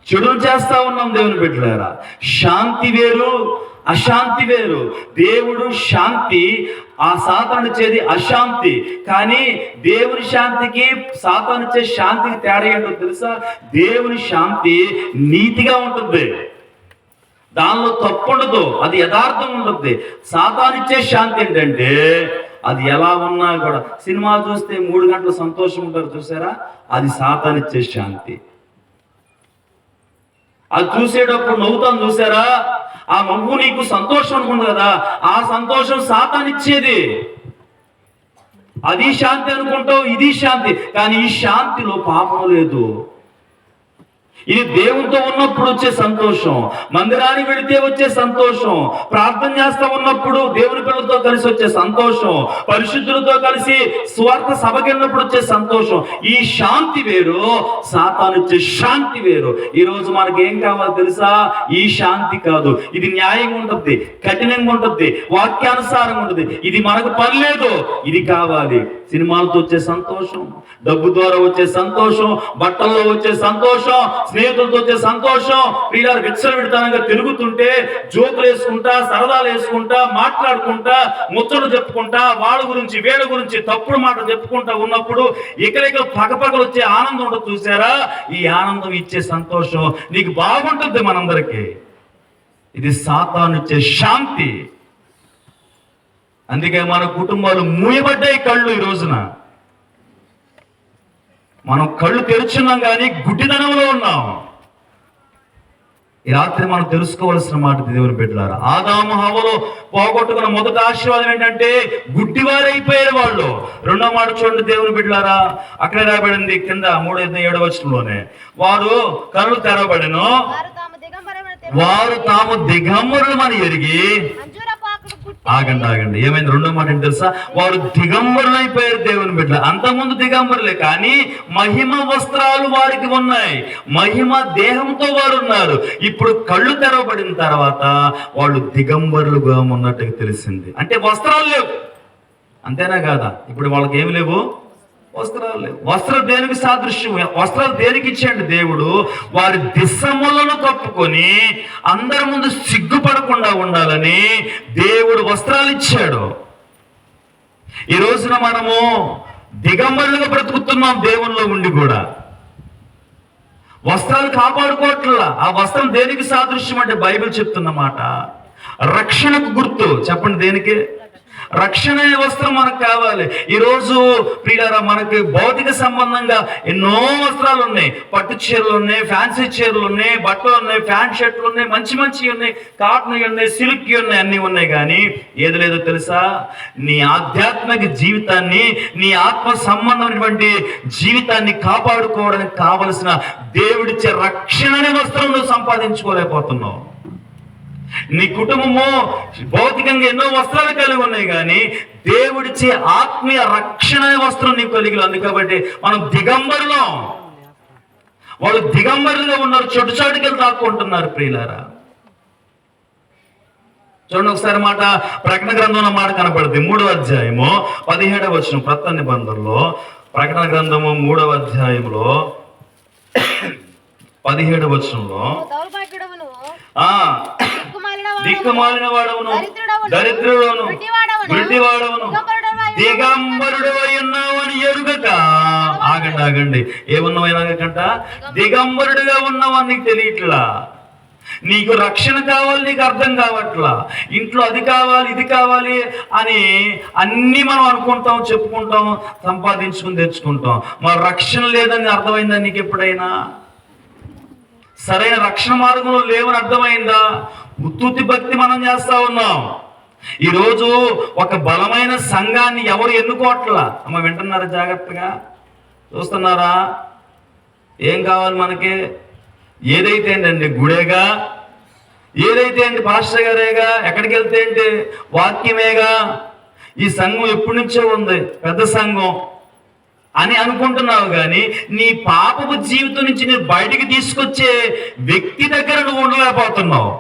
చెడులు చేస్తా ఉన్నాం. దేవుని బిడ్డలారా, శాంతి వేరు, అశాంతి వేరు. దేవుడు శాంతి, ఆ సాతాను ఇచ్చేది అశాంతి. కానీ దేవుని శాంతికి సాతాను ఇచ్చే శాంతికి తేడా ఏంటో తెలుసా? దేవుని శాంతి నీతిగా ఉంటుంది, దానిలో తప్పు ఉండదు, అది యథార్థం ఉంటుంది. సాతాను ఇచ్చే శాంతి ఏంటంటే అది ఎలా ఉన్నా కూడా, సినిమా చూస్తే 3 గంటలు సంతోషం ఉంటారు చూసారా, అది సాతాను ఇచ్చే శాంతి. అది చూసేటప్పుడు నవ్వుతాను చూసారా, ఆ నవ్వు నీకు సంతోషం అనుకుంది కదా, ఆ సంతోషం సాతానిచ్చేది. అది శాంతి అనుకుంటావు, ఇది శాంతి. కానీ ఈ శాంతిలో పాపం లేదు. ఇది దేవునితో ఉన్నప్పుడు వచ్చే సంతోషం, మందిరానికి వెళితే వచ్చే సంతోషం, ప్రార్థన చేస్తా ఉన్నప్పుడు దేవుని పిల్లలతో కలిసి వచ్చే సంతోషం, పరిశుద్ధులతో కలిసి స్వార్థ సభకి వెళ్ళినప్పుడు వచ్చే సంతోషం. ఈ శాంతి వేరు, సాతాను వచ్చే శాంతి వేరు. ఈ రోజు మనకి ఏం కావాలో తెలుసా? ఈ శాంతి కాదు. ఇది న్యాయంగా ఉంటుంది, కఠినంగా ఉంటుంది, వాక్యానుసారంగా ఉంటుంది. ఇది మనకు పని లేదు, ఇది కావాలి. సినిమాలతో వచ్చే సంతోషం, డబ్బు ద్వారా వచ్చే సంతోషం, బట్టల్లో వచ్చే సంతోషం, స్నేహితులతో వచ్చే సంతోషం, వీళ్ళ విచ్చలవిడితనంగా తిరుగుతుంటే జోకులు వేసుకుంటా, సరదాలు వేసుకుంటా, మాట్లాడుకుంటా, ముచ్చట్లు చెప్పుకుంటా, వాళ్ళ గురించి వీళ్ళ గురించి తప్పుడు మాట చెప్పుకుంటా ఉన్నప్పుడు ఇకలిక పగపగలు వచ్చే ఆనందం ఉండదు చూసారా? ఈ ఆనందం ఇచ్చే సంతోషం నీకు బాగుంటుంది మనందరికీ. ఇది సాతాను ఇచ్చే శాంతి. అందుకే మన కుటుంబాలు మూయబడ్డాయి కళ్ళు. ఈ రోజున మనం కళ్ళు తెరుచున్నాం కానీ గుడ్డితనంలో ఉన్నాం. ఈ రాత్రి మనం తెలుసుకోవాల్సిన మాట దేవుని బిడ్డలారా, ఆదాము హవ్వలో పోగొట్టుకున్న మొదటి ఆశీర్వాదం ఏంటంటే గుడ్డివారైపోయారు వాళ్ళు. రెండో మాట చూడండి దేవుని బిడ్డలారా, అక్కడే రాబడింది కింద 3:7 వచనంలోనే, వారు కళ్ళు తెరవబడెను, వారు తాము దిగంబరులు అని ఎరిగి. ఆగండి, ఏమైంది? రెండో మాట ఏంటి తెలుసా? వారు దిగంబరులు అయిపోయారు దేవుని బిడ్డ. అంతకుముందు దిగంబరులే, కానీ మహిమ వస్త్రాలు వారికి ఉన్నాయి, మహిమ దేహంతో వారు ఉన్నారు. ఇప్పుడు కళ్ళు తెరవబడిన తర్వాత వాళ్ళు దిగంబరులుగా ఉన్నట్టుగా తెలిసింది. అంటే వస్త్రాలు లేవు, అంతేనా కాదా? ఇప్పుడు వాళ్ళకి ఏమి లేవు? వస్త్రాలు లేవు. వస్త్రం దేనికి సాదృశ్యం? వస్త్రాలు దేనికి ఇచ్చాడు దేవుడు? వారి దిశములను కప్పుకొని అందరి ముందు సిగ్గుపడకుండా ఉండాలని దేవుడు వస్త్రాలు ఇచ్చాడు. ఈ రోజున మనము దిగంబరులుగా బ్రతుకుతున్నాం దేవుల్లో ఉండి కూడా. వస్త్రాలు కాపాడుకోవట్లా. ఆ వస్త్రం దేనికి సాదృశ్యం అంటే బైబిల్ చెప్తున్నమాట రక్షణకు గుర్తు. చెప్పండి, దేనికి? రక్షణ అనే వస్త్రం మనకు కావాలి. ఈరోజు ప్రియులారా, మనకి భౌతిక సంబంధంగా ఎన్నో వస్త్రాలు ఉన్నాయి. పట్టు చీరలు ఉన్నాయి, ఫ్యాన్సీ చీరలు ఉన్నాయి, బట్టలు ఉన్నాయి, ఫ్యాన్ షర్ట్లు ఉన్నాయి, మంచి మంచి ఉన్నాయి, కాటన్ ఉన్నాయి, సిల్క్ ఉన్నాయి, అన్నీ ఉన్నాయి. కానీ ఏది లేదో తెలుసా? నీ ఆధ్యాత్మిక జీవితాన్ని, నీ ఆత్మ సంబంధమైనటువంటి జీవితాన్ని కాపాడుకోవడానికి కావలసిన దేవుడిచ్చే రక్షణ అనే వస్త్రం నువ్వు సంపాదించుకోలేకపోతున్నావు. నీ కుటుంబము భౌతికంగా ఎన్నో వస్త్రాలు కలిగి ఉన్నాయి, కానీ దేవుడిచ్చే ఆత్మీయ రక్షణ వస్త్రం నీకు కలిగి ఉంది. కాబట్టి మనం దిగంబరులం. వాళ్ళు దిగంబరులుగా ఉన్నారు, చోటు చాటుకి దాక్కుంటున్నారు. ప్రియులారా, చూడండి ఒకసారి మాట, ప్రకటన గ్రంథంలో మాట కనపడుతుంది. 3వ అధ్యాయము 17వ వచనం, క్రొత్త నిబంధనలో ప్రకటన గ్రంథము 3వ అధ్యాయంలో 17వ వచనంలో, దిక్కుమాలిన వాడవును, దరిద్రుడవును, గుడ్డివాడవును, దిగంబరుడు ఉన్నావు అని ఎరుగక. ఆగండి, ఏమున్నావైనాకంట? దిగంబరుడుగా ఉన్నావు అని నీకు తెలియట్లా. నీకు రక్షణ కావాలి, నీకు అర్థం కావట్లా. ఇంట్లో అది కావాలి, ఇది కావాలి అని అన్ని మనం అనుకుంటాం, చెప్పుకుంటాం, సంపాదించుకుని తెచ్చుకుంటాం. మరి రక్షణ లేదని అర్థమైందా నీకు ఎప్పుడైనా? సరైన రక్షణ మార్గంలో లేవని అర్థమైందా? ఉత్తుతి భక్తి మనం చేస్తా ఉన్నాం. ఈరోజు ఒక బలమైన సంఘాన్ని ఎవరు ఎన్నుకోవట్లా. అమ్మ వింటున్నారా? జాగ్రత్తగా చూస్తున్నారా? ఏం కావాలి మనకి? ఏదైతే ఏంటండి గుడేగా, ఏదైతే ఏంటి పాస్టర్ గారేగా, ఎక్కడికి వెళ్తే ఏంటి వాక్యమేగా. ఈ సంఘం ఎప్పటి నుంచో ఉంది, పెద్ద సంఘం అని అనుకుంటున్నావు. కానీ నీ పాపపు జీవితం నుంచి నేను బయటికి తీసుకొచ్చే వ్యక్తి దగ్గర నువ్వు ఉండలేకపోతున్నావు.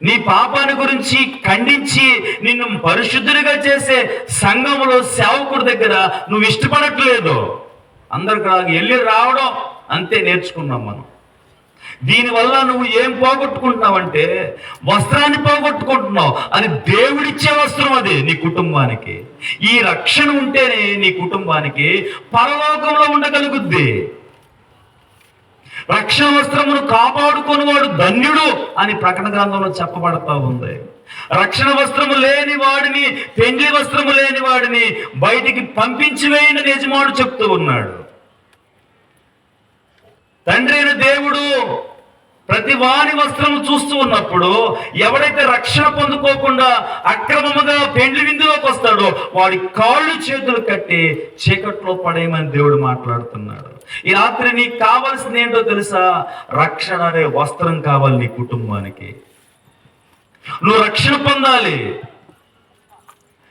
నీ పాపాన్ని గురించి ఖండించి నిన్ను పరిశుద్ధుడిగా చేసే సంఘంలో సేవకుడి దగ్గర నువ్వు ఇష్టపడట్లేదు. అందరికి వెళ్ళి రావడం అంతే నేర్చుకున్నాం మనం. దీనివల్ల నువ్వు ఏం పోగొట్టుకుంటున్నావంటే వస్త్రాన్ని పోగొట్టుకుంటున్నావు. అది దేవుడిచ్చే వస్త్రం, అది నీ కుటుంబానికి. ఈ రక్షణ ఉంటేనే నీ కుటుంబానికి పరలోకంలో ఉండగలుగుద్ది. రక్షణ వస్త్రమును కాపాడుకుని వాడు ధన్యుడు అని ప్రకటన గ్రంథంలో చెప్పబడతా ఉంది. రక్షణ వస్త్రము లేని వాడిని, పెండ్లి వస్త్రము లేని వాడిని బయటికి పంపించి వేయని యజమానుడు చెప్తూ ఉన్నాడు. తండ్రి అయిన దేవుడు ప్రతి వాని వస్త్రము చూస్తూ ఉన్నప్పుడు ఎవడైతే రక్షణ పొందుకోకుండా అక్రమముగా పెండ్లి విందులోకి వస్తాడో వాడి కాళ్ళు చేతులు కట్టి చీకట్లో పడేయమని దేవుడు మాట్లాడుతున్నాడు. ఈ రాత్రి నీకు కావాల్సింది ఏంటో తెలుసా? రక్షణ అనే వస్త్రం కావాలి నీ కుటుంబానికి. నువ్వు రక్షణ పొందాలి.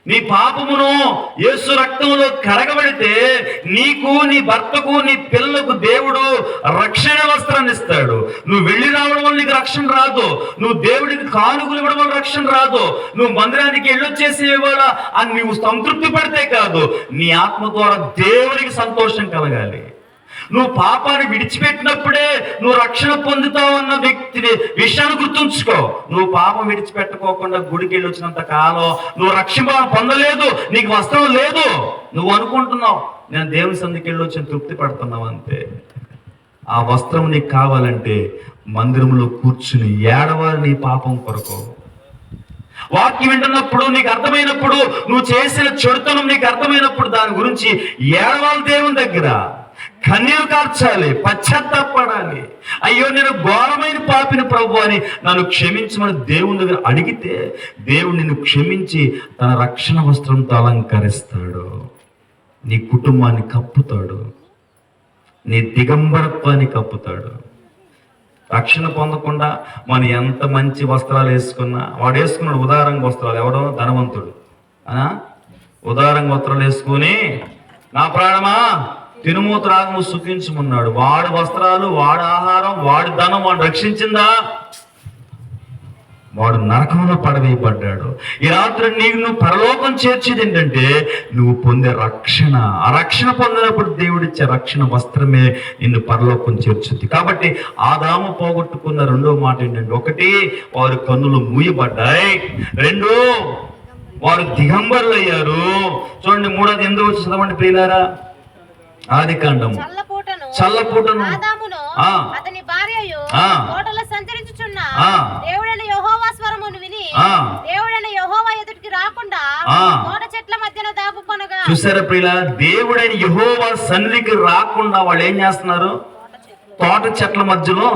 నీ పాపమును యేసు రక్తంలో కడగబడితే నీకు, నీ భర్తకు, నీ పిల్లలకు దేవుడు రక్షణ వస్త్రాన్ని ఇస్తాడు. నువ్వు వెళ్ళి రావడం వల్ల నీకు రక్షణ రాదు, నువ్వు దేవుడికి కానుకలు ఇవ్వడం వల్ల రక్షణ రాదు, నువ్వు మందిరానికి వెళ్ళొచ్చేసి ఇవాళ అని నువ్వు సంతృప్తి పడితే కాదు, నీ ఆత్మ ద్వారా దేవుడికి సంతోషం కలగాలి. నువ్వు పాపాన్ని విడిచిపెట్టినప్పుడే నువ్వు రక్షణ పొందుతావు అన్న విషయాన్ని గుర్తుంచుకో. నువ్వు పాపం విడిచిపెట్టుకోకుండా గుడికి వెళ్ళి వచ్చినంత కాలం నువ్వు రక్షణ పొందలేదు, నీకు వస్త్రం లేదు. నువ్వు అనుకుంటున్నావు నేను దేవుని సన్నిధికి వెళ్ళి వచ్చి తృప్తి పడుతున్నావు అంతే. ఆ వస్త్రం నీకు కావాలంటే మందిరంలో కూర్చుని ఏడవాలి నీ పాపం కొరకు. వాక్యం వింటున్నప్పుడు నీకు అర్థమైనప్పుడు, నువ్వు చేసిన చెడుతనం నీకు అర్థమైనప్పుడు దాని గురించి ఏడవాలి దేవుని దగ్గర, కన్నీరు కార్చాలి, పశ్చాత్తాపడాలి. అయ్యో నేను ఘోరమైన పాపిని ప్రభు అని నన్ను క్షమించమని దేవుని దగ్గర అడిగితే దేవుడు నిన్ను క్షమించి తన రక్షణ వస్త్రంతో అలంకరిస్తాడు, నీ కుటుంబాన్ని కప్పుతాడు, నీ దిగంబరత్వాన్ని కప్పుతాడు. రక్షణ పొందకుండా మనం ఎంత మంచి వస్త్రాలు వేసుకున్నా, వాడు వేసుకున్నాడు ఉదారంగా వస్త్రాలు, ఎవడో ధనవంతుడు ఉదారంగా వస్త్రాలు వేసుకుని నా ప్రాణమా తినుము త్రాగము సుఖించమన్నాడు. వాడి వస్త్రాలు, వాడి ఆహారం, వాడి ధనం వాడు రక్షించిందా? వాడు నరకంలో పడవేయబడ్డాడు. ఈ రాత్రి నీకు పరలోకం చేర్చేది ఏంటంటే నువ్వు పొందే రక్షణ. ఆ రక్షణ పొందినప్పుడు దేవుడిచ్చే రక్షణ వస్త్రమే నిన్ను పరలోకం చేర్చుద్ది. కాబట్టి ఆదాము పోగొట్టుకున్న రెండో మాట ఏంటంటే, ఒకటి వారి కన్నులు మూయబడ్డాయి, రెండు వారు దిగంబరులు అయ్యారు. చూడండి మూడోది ఎందుకు వచ్చి చదవండి ప్రియులారా. ఆదికాండము చల్లపూటను అతని భార్యయు తోటలో సంచరించుచున్న దేవుడైన యెహోవా స్వరమును విని దేవుడైన యెహోవా ఎదుటికి రాకుండా తోట చెట్ల మధ్యన దాగుకొనగా. చూసారా ప్రియులా, దేవుడైన యెహోవా సన్నిధికి రాకుండా వాళ్ళు ఏం చేస్తున్నారు? తోట చెట్ల మధ్యలో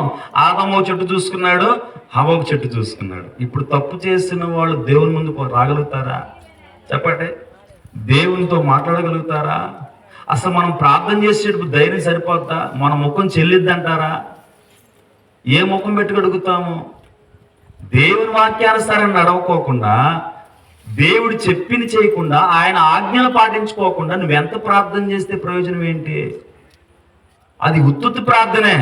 ఆదాము చెట్టు చూసుకున్నాడు, హవ్వ చెట్టు చూసుకున్నాడు. ఇప్పుడు తప్పు చేసిన వాళ్ళు దేవుని ముందుకు రాగలుగుతారా? చెప్పండి, దేవునితో మాట్లాడగలుగుతారా? అసలు మనం ప్రార్థన చేసేటప్పుడు ధైర్యం సరిపోద్దా? మన ముఖం చెల్లిద్దంటారా? ఏ ముఖం పెట్టుకడుగుతాము? దేవుని వాక్యానుసారం నడవకోకుండా, దేవుడు చెప్పింది చేయకుండా, ఆయన ఆజ్ఞలు పాటించుకోకుండా నువ్వెంత ప్రార్థన చేస్తే ప్రయోజనం ఏంటి? అది ఉత్తుత్తి ప్రార్థనే.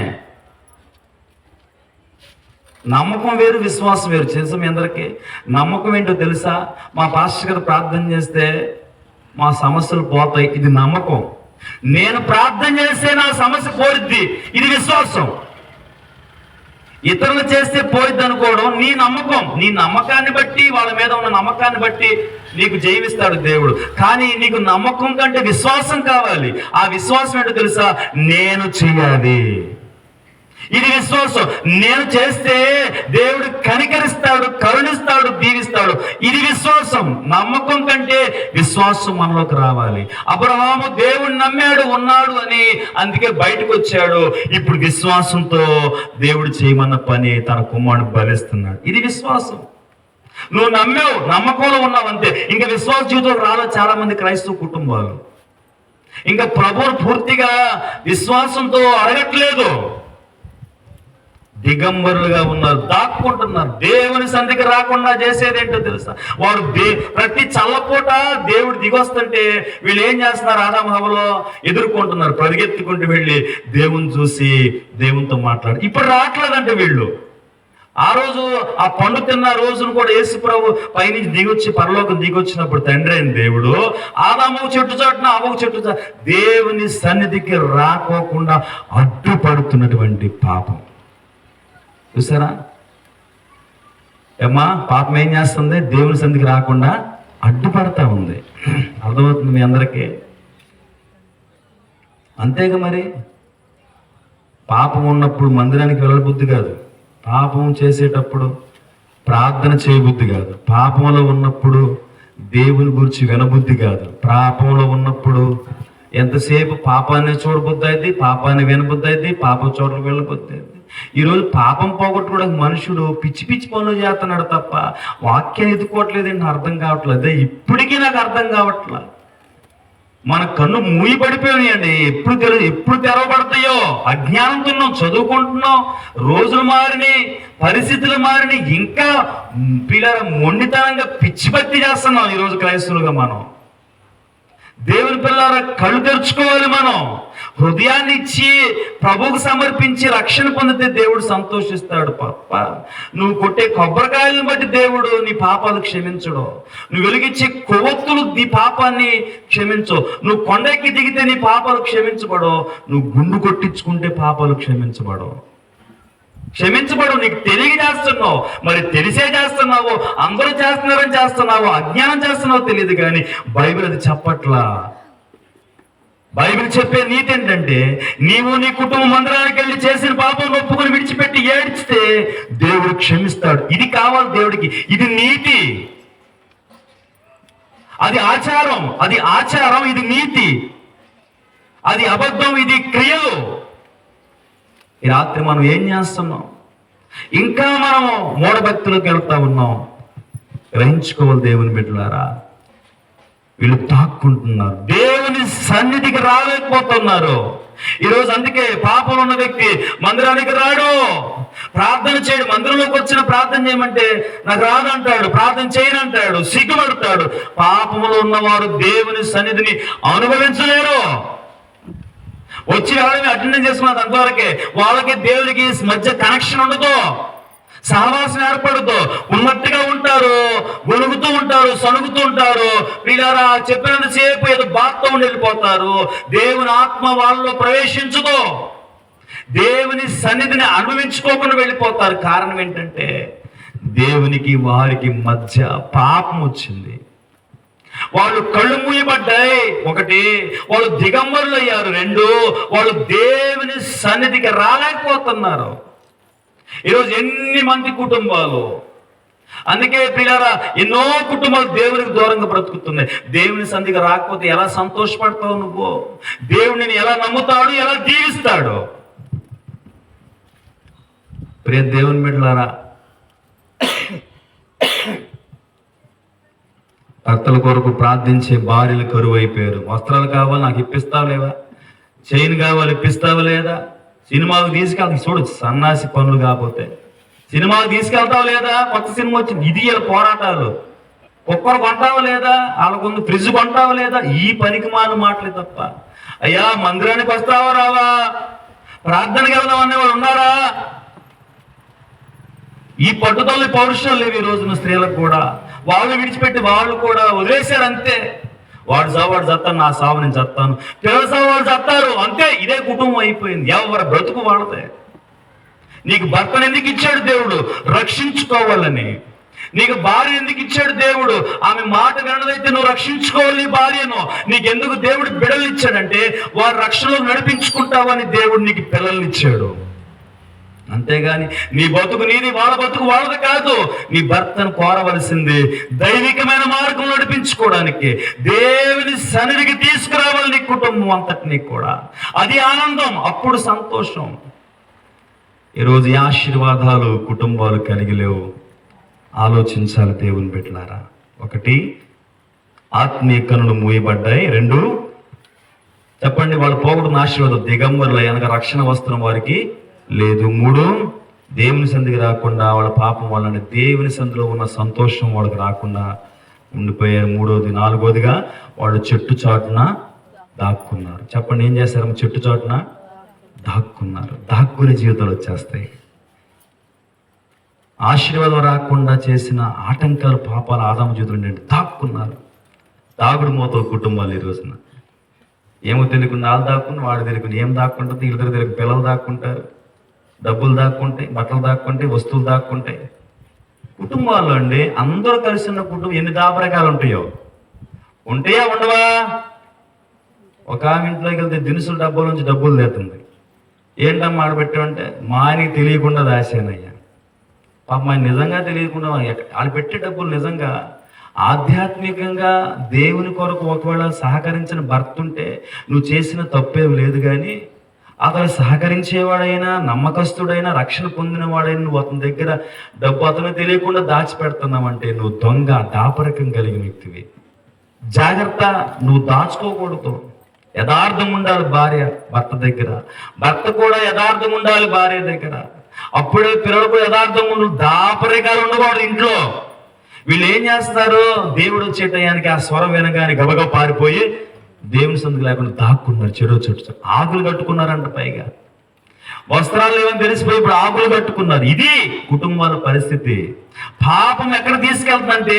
నమ్మకం వేరు, విశ్వాసం వేరు. తెలుసా మీ అందరికీ? నమ్మకం ఏంటో తెలుసా? మా పాస్టర్ గారు ప్రార్థన చేస్తే మా సమస్యలు పోతాయి, ఇది నమ్మకం. నేను ప్రార్థన చేస్తే నా సమస్య పోయిద్ది, ఇది విశ్వాసం. ఇతరులు చేస్తే పోయిద్ది అనుకోవడం నీ నమ్మకం. నీ నమ్మకాన్ని బట్టి, వాళ్ళ మీద ఉన్న నమ్మకాన్ని బట్టి నీకు జయమిస్తాడు దేవుడు. కానీ నీకు నమ్మకం కంటే విశ్వాసం కావాలి. ఆ విశ్వాసం ఏంటో తెలుసా? నేను చెయ్యాలి, ఇది విశ్వాసం. నేను చేస్తే దేవుడు కనికరిస్తాడు, కరుణిస్తాడు, దీవిస్తాడు, ఇది విశ్వాసం. నమ్మకం కంటే విశ్వాసం మనలోకి రావాలి. అబ్రహాము దేవుడు నమ్మాడు, ఉన్నాడు అని, అందుకే బయటకు వచ్చాడు. ఇప్పుడు విశ్వాసంతో దేవుడు చేయమన్న పని తన కుమారుడు బలిస్తున్నాడు. ఇది విశ్వాసం. నువ్వు నమ్మావు, నమ్మకంలో ఉన్నావు అంతే. ఇంకా విశ్వాస జీవితంలో రాలేదు చాలా మంది క్రైస్తవ కుటుంబాలు. ఇంకా ప్రభువును పూర్తిగా విశ్వాసంతో అడగట్లేదు, దిగంబరులుగా ఉన్నారు, దాక్కుంటున్నారు. దేవుని సన్నిధికి రాకుండా చేసేదేంటో తెలుసా? వారు ప్రతి చల్లపూట దేవుడు దిగొస్తుంటే వీళ్ళు ఏం చేస్తున్నారు? ఆదాము హవ్వలో ఎదుర్కొంటున్నారు, పరిగెత్తుకుంటూ వెళ్ళి దేవుని చూసి దేవునితో మాట్లాడి. ఇప్పుడు రావట్లేదంటే వీళ్ళు. ఆ రోజు ఆ పండు తిన్న రోజును కూడా యేసు ప్రభు పైనుంచి దిగొచ్చి పరలోకం దిగొచ్చినప్పుడు తండ్రి అయిన దేవుడు ఆదాము చెట్టు చాటున అవ్వకు చెట్టు చాటు దేవుని సన్నిధికి రాకోకుండా అడ్డుపడుతున్నటువంటి పాపం చూసారా? ఏమ్మా, పాపం ఏం చేస్తుంది? దేవుని సన్నిధికి రాకుండా అడ్డుపడతా ఉంది. అర్థమవుతుంది మీ అందరికీ? అంతేగా మరి. పాపం ఉన్నప్పుడు మందిరానికి వెళ్ళబుద్ధి కాదు, పాపం చేసేటప్పుడు ప్రార్థన చేయబుద్ధి కాదు, పాపంలో ఉన్నప్పుడు దేవుని గురించి వినబుద్ధి కాదు, పాపంలో ఉన్నప్పుడు ఎంతసేపు పాపాన్ని చూడబుద్ధి అయితే, పాపాన్ని వినబుద్ధి అయితే, పాపం చోట్లకు వెళ్ళబుద్ధి అయితే. ఈరోజు పాపం పోగొట్టుకోవడానికి మనుషుడు పిచ్చి పిచ్చి పనులు చేస్తున్నాడు తప్ప వాక్యాన్ని ఎదుకోవట్లేదండి. అర్థం కావట్లేదు. ఇప్పటికీ నాకు అర్థం కావట్లేదు. మన కన్ను మూయబడిపోయాయండి. ఎప్పుడు తెరవబడతాయో అజ్ఞానంతో ఉన్నాం, చదువుకుంటున్నాం, రోజులు మారిని, పరిస్థితులు మారిని, ఇంకా పిల్లల మొండితనంగా పిచ్చి పత్తి చేస్తున్నాం ఈరోజు క్రైస్తవులుగా. మనం దేవుని పిల్లల కళ్ళు తెరుచుకోవాలి. మనం హృదయాన్ని ఇచ్చి ప్రభువుకు సమర్పించి రక్షణ పొందితే దేవుడు సంతోషిస్తాడు. పాప నువ్వు కొట్టే కొబ్బరికాయలను బట్టి దేవుడు నీ పాపాలు క్షమించడు. నువ్వు వెలిగించే కొవ్వొత్తులు నీ పాపాన్ని క్షమించు. నువ్వు కొండెక్కి దిగితే నీ పాపాలు క్షమించబడు. నువ్వు గుండు కొట్టించుకుంటే పాపాలు క్షమించబడు. నీకు తెలియ చేస్తున్నావు, మరి తెలిసే చేస్తున్నావు, అందరూ చేస్తున్నారని చేస్తున్నావు, అజ్ఞానం చేస్తున్నావు తెలియదు. కానీ బైబిల్ అది చెప్పట్లా. బైబిల్ చెప్పే నీతి ఏంటంటే, నీవు నీ కుటుంబ మందిరానికి వెళ్ళి చేసిన పాపం ఒప్పుకొని విడిచిపెట్టి ఏడ్చితే దేవుడు క్షమిస్తాడు. ఇది కావాలి దేవుడికి. ఇది నీతి, అది ఆచారం, ఇది నీతి, అది అబద్ధం, ఇది క్రియలు. ఈ రాత్రి మనం ఏం చేస్తున్నాం? ఇంకా మనం మూఢభక్తులకు వెళ్తా ఉన్నాం. గ్రహించుకోవాలి దేవుని బిడ్డలారా. వీళ్ళు తాక్కుంటున్నారు, దేవుని సన్నిధికి రాలేకపోతున్నారు ఈరోజు. అందుకే పాపం ఉన్న వ్యక్తి మందిరానికి రాడు, ప్రార్థన చేయడు. మందిరంలోకి వచ్చిన ప్రార్థన చేయమంటే నాకు రాదంటాడు, ప్రార్థన చేయనంటాడు, సిగ్గుపడతాడు. పాపములో ఉన్నవారు దేవుని సన్నిధిని అనుభవించలేరు. వచ్చి ఎవరైనా అటెండెన్స్ చేసుకున్నది అంతవరకే. వాళ్ళకి దేవుడికి మధ్య కనెక్షన్ ఉండదు, సహవాసం ఏర్పడదు. ఉన్నట్టుగా ఉంటారు, గొనుగుతూ ఉంటారు, సణుగుతూ ఉంటారు. వీళ్ళారా చెప్పినంతసేపు ఏదో బాధతో ఉండి వెళ్ళిపోతారు. దేవుని ఆత్మ వాళ్ళలో ప్రవేశించదు. దేవుని సన్నిధిని అనుభవించుకోకుండా వెళ్ళిపోతారు. కారణం ఏంటంటే దేవునికి వారికి మధ్య పాపం వచ్చింది. వాళ్ళు కళ్ళు మూయబడ్డాయి. ఒకటి, వాళ్ళు దిగంబరులు అయ్యారు. రెండు, వాళ్ళు దేవుని సన్నిధికి రాలేకపోతున్నారు. ఈరోజు ఎన్ని మంది కుటుంబాలు, అందుకే పిల్లరా ఎన్నో కుటుంబాలు దేవునికి దూరంగా బ్రతుకుతున్నాయి. దేవుని సన్నిధికి రాకపోతే ఎలా సంతోషపడతావు నువ్వు? దేవుడిని ఎలా నమ్ముతాడు, ఎలా దీవిస్తాడు? ప్రియ దేవుని బిడ్డలారా, భర్తల కొరకు ప్రార్థించే భార్యలు కరువు అయిపోయారు. వస్త్రాలు కావాలి, నాకు ఇప్పిస్తావు లేవా? చైన్ కావాలి, ఇప్పిస్తావు లేదా? సినిమాకు తీసుకెళ్తా, చూడు సన్నాసి పనులు. కాకపోతే సినిమాకు తీసుకెళ్తావు లేదా? కొత్త సినిమా వచ్చింది, ఇది పోరాటాలు. కుక్కరు కొంటావు లేదా? వాళ్ళకుంది ఫ్రిడ్జ్ కొంటావు లేదా? ఈ పనికి మాలు మాటలే తప్ప. అయ్యా మందిరానికి వస్తావా రావా? ప్రార్థనకి వెళ్దాం అనేవాళ్ళు ఉన్నారా? ఈ పట్టుదల పౌరుషాలు లేవు ఈ రోజున స్త్రీలకు కూడా. వాళ్ళు విడిచిపెట్టి వాళ్ళు కూడా వదిలేశారు అంతే. వాడు సావు వాడు చస్తాను, నా సావు నేను చస్తాను, పిల్లల సావు వాళ్ళు చస్తారు అంతే. ఇదే కుటుంబం అయిపోయింది. ఎవరి బ్రతుకు వాడదే. నీకు భర్తను ఎందుకు ఇచ్చాడు దేవుడు? రక్షించుకోవాలని. నీకు భార్య ఎందుకు ఇచ్చాడు దేవుడు? ఆమె మాట వినదైతే నువ్వు రక్షించుకోవాలి నీ భార్యను. నీకెందుకు దేవుడు బిడ్డలు ఇచ్చాడంటే వారు రక్షణలో నడిపించుకుంటావని దేవుడు నీకు పిల్లల్ని ఇచ్చాడు. అంతేగాని నీ బతుకు నీది, వాళ్ళ బతుకు వాళ్ళది కాదు. నీ భర్తను కోరవలసింది దైవికమైన మార్గం నడిపించుకోవడానికి, దేవుని సన్నిధికి తీసుకురావాలి నీ కుటుంబం అంతటినీ కూడా. అది ఆనందం, అప్పుడు సంతోషం. ఈరోజు ఈ ఆశీర్వాదాలు కుటుంబాలు కలిగి లేవు. ఆలోచించాలి దేవుని బిడ్డలారా. ఒకటి, ఆత్మీయ కనులు మూయబడ్డాయి. రెండు, చెప్పండి, వాళ్ళు పోగొట్టున్న ఆశీర్వాదం దిగంబరులు అనగా రక్షణ వస్త్రం వారికి లేదు. మూడు, దేవుని సంధికి రాకుండా వాళ్ళ పాపం వలన దేవుని సంధిలో ఉన్న సంతోషం వాళ్ళకి రాకుండా ఉండిపోయారు. మూడోది, నాలుగోదిగా వాళ్ళు చెట్టు చాటున దాక్కున్నారు. చెప్పండి, ఏం చేశారు? చెట్టు చాటున దాక్కున్నారు. దాక్కునే జీవితాలు వచ్చేస్తాయి. ఆశీర్వాదం రాకుండా చేసిన ఆటంకాలు, పాపాలు ఆదాము జీవితం ఏంటంటే దాక్కున్నారు. దాగుడు మూతల కుటుంబాలు ఈ రోజున. ఏమో తెలియకుండా వాళ్ళు దాక్కుని, వాడు తెలియకుండా ఏం దాక్కుంటుంది, ఇద్దరు తెలియక పిల్లలు దాక్కుంటారు, డబ్బులు దాక్కుంటాయి, బట్టలు దాక్కుంటాయి, వస్తువులు దాక్కుంటాయి. కుటుంబాల్లో అండి అందరూ కలిసి ఉన్న కుటుంబం ఎన్ని దాపరకాలు ఉంటాయో. ఉంటాయా ఉండవా? ఒక ఆమె ఇంట్లోకి వెళ్తే దినుసుల డబ్బుల నుంచి డబ్బులు తెస్తుంది. ఏంటమ్మా ఆడబెట్టామంటే మా ఆయనకి తెలియకుండా దాసానయ్యా. పాప నిజంగా తెలియకుండా వాళ్ళు పెట్టే డబ్బులు నిజంగా ఆధ్యాత్మికంగా దేవుని కొరకు ఒకవేళ సహకరించిన భర్త ఉంటే నువ్వు చేసిన తప్పేం లేదు. కానీ అతను సహకరించేవాడైనా, నమ్మకస్తుడైనా, రక్షణ పొందిన వాడైనా నువ్వు అతని దగ్గర డబ్బు అతను తెలియకుండా దాచిపెడుతున్నావంటే నువ్వు దొంగ, దాపరికం కలిగిన వ్యక్తివి. జాగ్రత్త, నువ్వు దాచుకోకూడదు. యథార్థం ఉండాలి భార్య భర్త దగ్గర, భర్త కూడా యథార్థం ఉండాలి భార్య దగ్గర. అప్పుడే పిల్లలకు యథార్థం ఉండాలి. దాపరికాలు ఉండకూడదు ఇంట్లో. వీళ్ళు ఏం చేస్తారు? దేవుడు వచ్చే టయానికి ఆ స్వరం వినగానే గబగబ పారిపోయి దేవుని సందుకు లేకుండా దాక్కున్నారు, చెరో చెట్టు ఆకులు కట్టుకున్నారంట, పైగా వస్త్రాలు లేవని తెలిసిపోయి ఇప్పుడు ఆకులు కట్టుకున్నారు. ఇది కుటుంబాల పరిస్థితి. పాపం ఎక్కడ తీసుకెళ్తుందంటే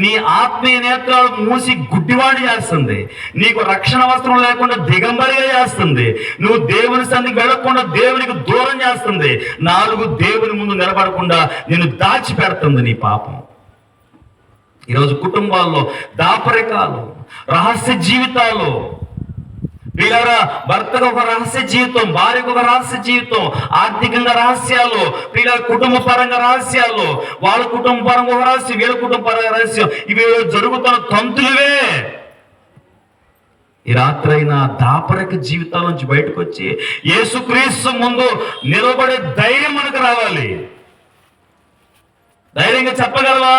నీ ఆత్మీయ నేత్రాలు మూసి గుడ్డివాడి చేస్తుంది, నీకు రక్షణ వస్త్రం లేకుండా దిగంబరిగా చేస్తుంది, నువ్వు దేవుని సన్నిధికి వెళ్ళకుండా దేవునికి దూరం చేస్తుంది, నాలుగు దేవుని ముందు నిలబడకుండా నేను దాచిపెడుతుంది నీ పాపం. ఈరోజు కుటుంబాల్లో దాపరికాలు, రహస్య జీవితాలు. వీళ్ళరా భర్తకు ఒక రహస్య జీవితం, భార్యకు ఒక రహస్య జీవితం, ఆర్థికంగా రహస్యాలు, వీళ్ళ కుటుంబ పరంగా రహస్యాలు, వాళ్ళ కుటుంబ పరంగా ఒక రహస్యం, వీళ్ళ కుటుంబ పరంగా రహస్యం, ఇవి జరుగుతున్న తంతులువే. ఈ రాత్రైనా దాపరిక జీవితాల నుంచి బయటకు వచ్చి యేసుక్రీస్తు ముందు నిలబడే ధైర్యం మనకు రావాలి. ధైర్యంగా చెప్పగలవా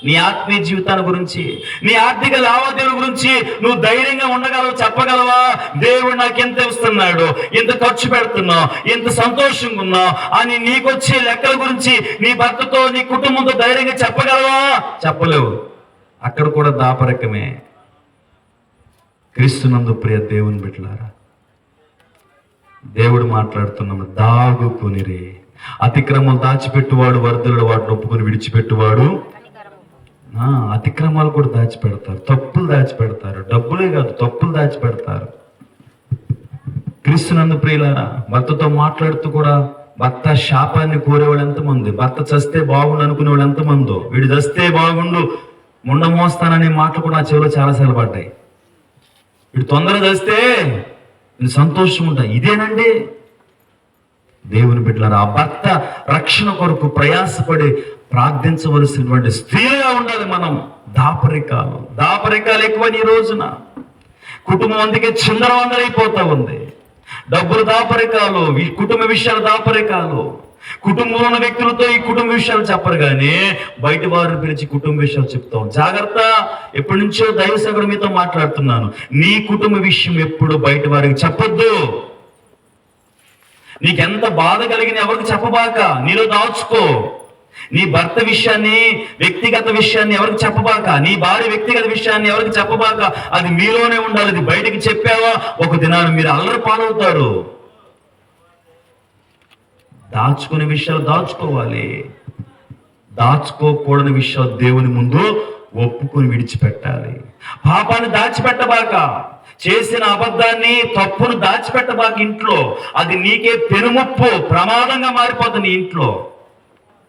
నీ ఆత్మీయ జీవితాన్ని గురించి, నీ ఆర్థిక లావాదేవీల గురించి నువ్వు ధైర్యంగా ఉండగలవు? చెప్పగలవా? దేవుడు నాకు ఎంత ఇస్తున్నాడు, ఎంత ఖర్చు పెడుతున్నావు, ఎంత సంతోషంగా ఉన్నావు అని నీకొచ్చే లెక్కల గురించి నీ భర్తతో, నీ కుటుంబంతో ధైర్యంగా చెప్పగలవా? చెప్పలేవు. అక్కడ కూడా దాపరికమే. క్రీస్తునందు ప్రియ దేవుని బిడ్డలారా, దేవుడు మాట్లాడుతున్నాము, దాగుకొనిరి. అతిక్రమం దాచిపెట్టువాడు వర్ధనుడు, వాటిని ఒప్పుకొని విడిచిపెట్టువాడు. అతిక్రమాలు కూడా దాచిపెడతారు, తప్పులు దాచిపెడతారు, డబ్బులే కాదు తప్పులు దాచిపెడతారు. క్రీస్తునందు ప్రియులారా, భర్తతో మాట్లాడుతూ కూడా భర్త శాపాన్ని కోరేవాడు ఎంతమంది, భర్త చస్తే బాగుండు అనుకునేవాడు ఎంతమందో, వీడు చస్తే బాగుండు ముండ మోస్తాననే మాటలు కూడా నా చెవిలో చాలాసార్లు పడ్డాయి. వీడు తొందరగా చస్తే నేను సంతోషం ఉంటా. ఇదేనండి దేవుని బిడ్డలారా, ఆ భర్త రక్షణ కొరకు ప్రయాసపడి ప్రార్థించవలసినటువంటి స్త్రీలుగా ఉండాలి మనం. దాపరికాలు ఎక్కువ ఈ రోజున. కుటుంబం అందుకే చిందరవందరైపోతా ఉంది. డబ్బులు దాపరికాలు, కుటుంబ విషయాలు దాపరికాలు. కుటుంబంలో ఉన్న వ్యక్తులతో ఈ కుటుంబ విషయాలు చెప్పరు, కానీ బయట వారిని పిలిచి కుటుంబ విషయాలు చెప్తాం. జాగ్రత్త, ఎప్పటి నుంచో దైవ సేవకుడు మీతో మాట్లాడుతున్నాను, నీ కుటుంబ విషయం ఎప్పుడు బయట వారికి చెప్పొద్దు. నీకెంత బాధ కలిగిన ఎవరికి చెప్పబాక, నీలో దాచుకో. నీ భర్త విషయాన్ని, వ్యక్తిగత విషయాన్ని ఎవరికి చెప్పబాక, నీ భార్య వ్యక్తిగత విషయాన్ని ఎవరికి చెప్పబాక. అది మీలోనే ఉండాలి. అది బయటికి చెప్పావా ఒక దినాలు మీరు అల్లరి పాలవుతారు. దాచుకునే విషయాలు దాచుకోవాలి, దాచుకోకూడని విషయాలు దేవుని ముందు ఒప్పుకొని విడిచిపెట్టాలి. పాపాన్ని దాచిపెట్టబాక, చేసిన అబద్ధాన్ని, తప్పును దాచిపెట్టబాక ఇంట్లో. అది నీకే పెనుముప్పు, ప్రమాదంగా మారిపోతుంది నీ ఇంట్లో.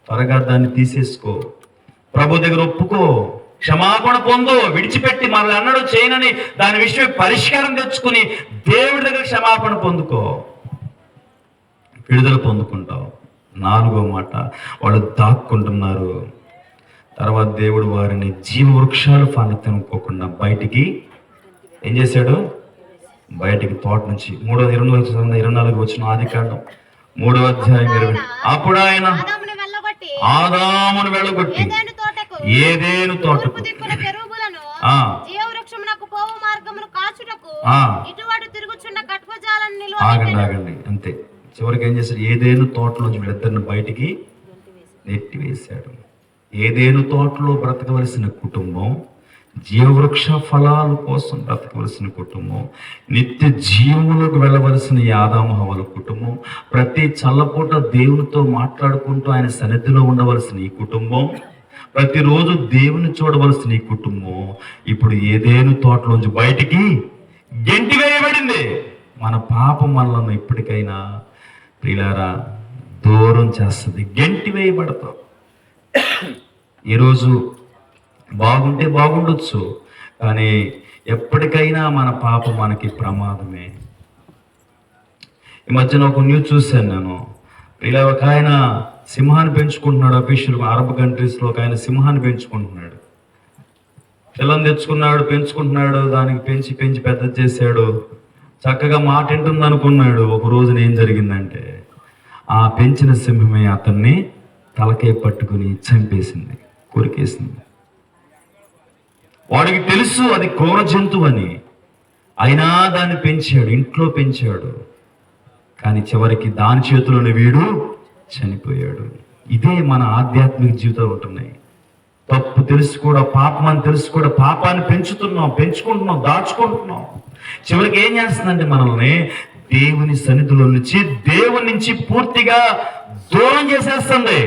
త్వరగా దాన్ని తీసేసుకో, ప్రభు దగ్గర ఒప్పుకో, క్షమాపణ పొందు, విడిచిపెట్టి మళ్ళీ అన్నడు చేయనని దాని విషయం పరిష్కారం తెచ్చుకుని దేవుడి దగ్గర క్షమాపణ పొందుకో, విడుదల పొందుకుంటావు. 4వ మాట, వాళ్ళు దాక్కుంటున్నారు. తర్వాత దేవుడు వారిని జీవవృక్షాలు ఫలాన్ని తినుకోకుండా బయటికి ఏం చేశాడు? బయటికి తోట నుంచి 24 వచ్చిన ఆదికాండం 3వ అధ్యాయం 20. అప్పుడు ఆయన ఆదామును వెళ్ళగొట్టి ఏదేను తోటకు ఆగండి అంతే. చివరికి ఏం చేశాడు? ఏదేను తోటలోంచి వీళ్ళిద్దరిని బయటికి నెట్టివేశాడు. ఏదేను తోటలో బ్రతకవలసిన కుటుంబం, జీవవృక్ష ఫలాల కోసం బ్రతకవలసిన కుటుంబం, నిత్య జీవములకు వెళ్ళవలసిన ఆదాము హవ్వల కుటుంబం, ప్రతి చల్లపూట దేవునితో మాట్లాడుకుంటూ ఆయన సన్నిధిలో ఉండవలసిన ఈ కుటుంబం, ప్రతిరోజు దేవుని చూడవలసిన ఈ కుటుంబం ఇప్పుడు ఏదేను తోటలోంచి బయటికి గెంటి వేయబడింది. మన పాపం మనల్ని ఇప్పటికైనా ప్రియులారా దూరం చేస్తుంది, గెంటి వేయబడతాం. ఈరోజు బాగుంటే బాగుండొచ్చు, కానీ ఎప్పటికైనా మన పాపం మనకి ప్రమాదమే. ఈ మధ్యన ఒక న్యూస్ చూశాను నేను. ఇలా ఒక ఆయన సింహాన్ని పెంచుకుంటున్నాడు. అఫీషియల్ అరబ్ కంట్రీస్లో ఒక ఆయన సింహాన్ని పెంచుకుంటున్నాడు. పిల్లని తెచ్చుకున్నాడు, పెంచుకుంటున్నాడు, దానికి పెంచి పెంచి పెద్ద చేశాడు. చక్కగా మాట వింటుంది అనుకున్నాడు. ఒక రోజున ఏం జరిగిందంటే ఆ పెంచిన సింహమే అతన్ని తలకే పట్టుకుని చంపేసింది, కొరికేసింది. వాడికి తెలుసు అది క్రూర జంతువు అని, అయినా దాన్ని పెంచాడు, ఇంట్లో పెంచాడు. కానీ చివరికి దాని చేతిలోని వీడు చనిపోయాడు. ఇదే మన ఆధ్యాత్మిక జీవితాలు ఉంటున్నాయి. తప్పు తెలుసు కూడా, పాపం అని తెలుసు కూడా పాపాన్ని పెంచుకుంటున్నాం, దాచుకుంటున్నాం. చివరికి ఏం చేస్తుందంటే మనల్ని దేవుని సన్నిధిలో నుంచి, దేవుని నుంచి పూర్తిగా దూరం చేసేస్తుంది.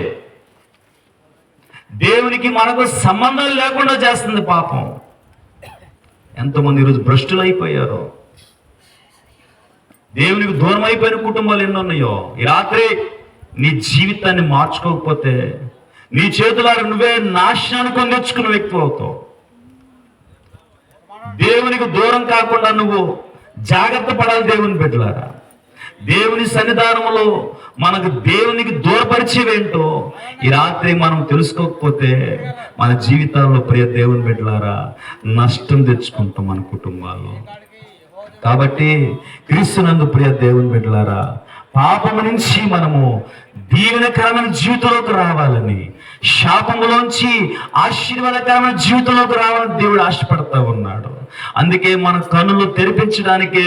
దేవునికి మనకు సంబంధం లేకుండా చేస్తుంది పాపం. ఎంతమంది ఈరోజు భ్రష్టులు అయిపోయారో, దేవునికి దూరం అయిపోయిన కుటుంబాలు ఎన్నో ఉన్నాయో. ఈ రాత్రి నీ జీవితాన్ని మార్చుకోకపోతే నీ చేతులారా నువ్వే నాశనానికి తెచ్చుకున్న వ్యక్తి అవుతావు. దేవునికి దూరం కాకుండా నువ్వు జాగ్రత్త పడాలి. దేవుని బిడ్డలారా, దేవుని సన్నిధానంలో మనకు దేవునికి దూరపరిచేవేంటో ఈ రాత్రి మనం తెలుసుకోకపోతే మన జీవితాల్లో ప్రియ దేవుని బిడ్డలారా నష్టం తెచ్చుకుంటాం మన కుటుంబాల్లో. కాబట్టి క్రీస్తునందు ప్రియ దేవుని బిడ్డలారా, పాపము నుంచి మనము దీవెనకరమైన జీవితంలోకి రావాలని, శాపములోంచి ఆశీర్వాదకరమైన జీవితంలోకి రావాలని దేవుడు ఆశపడతా ఉన్నాడు. అందుకే మన కన్నులు తెరిపించడానికే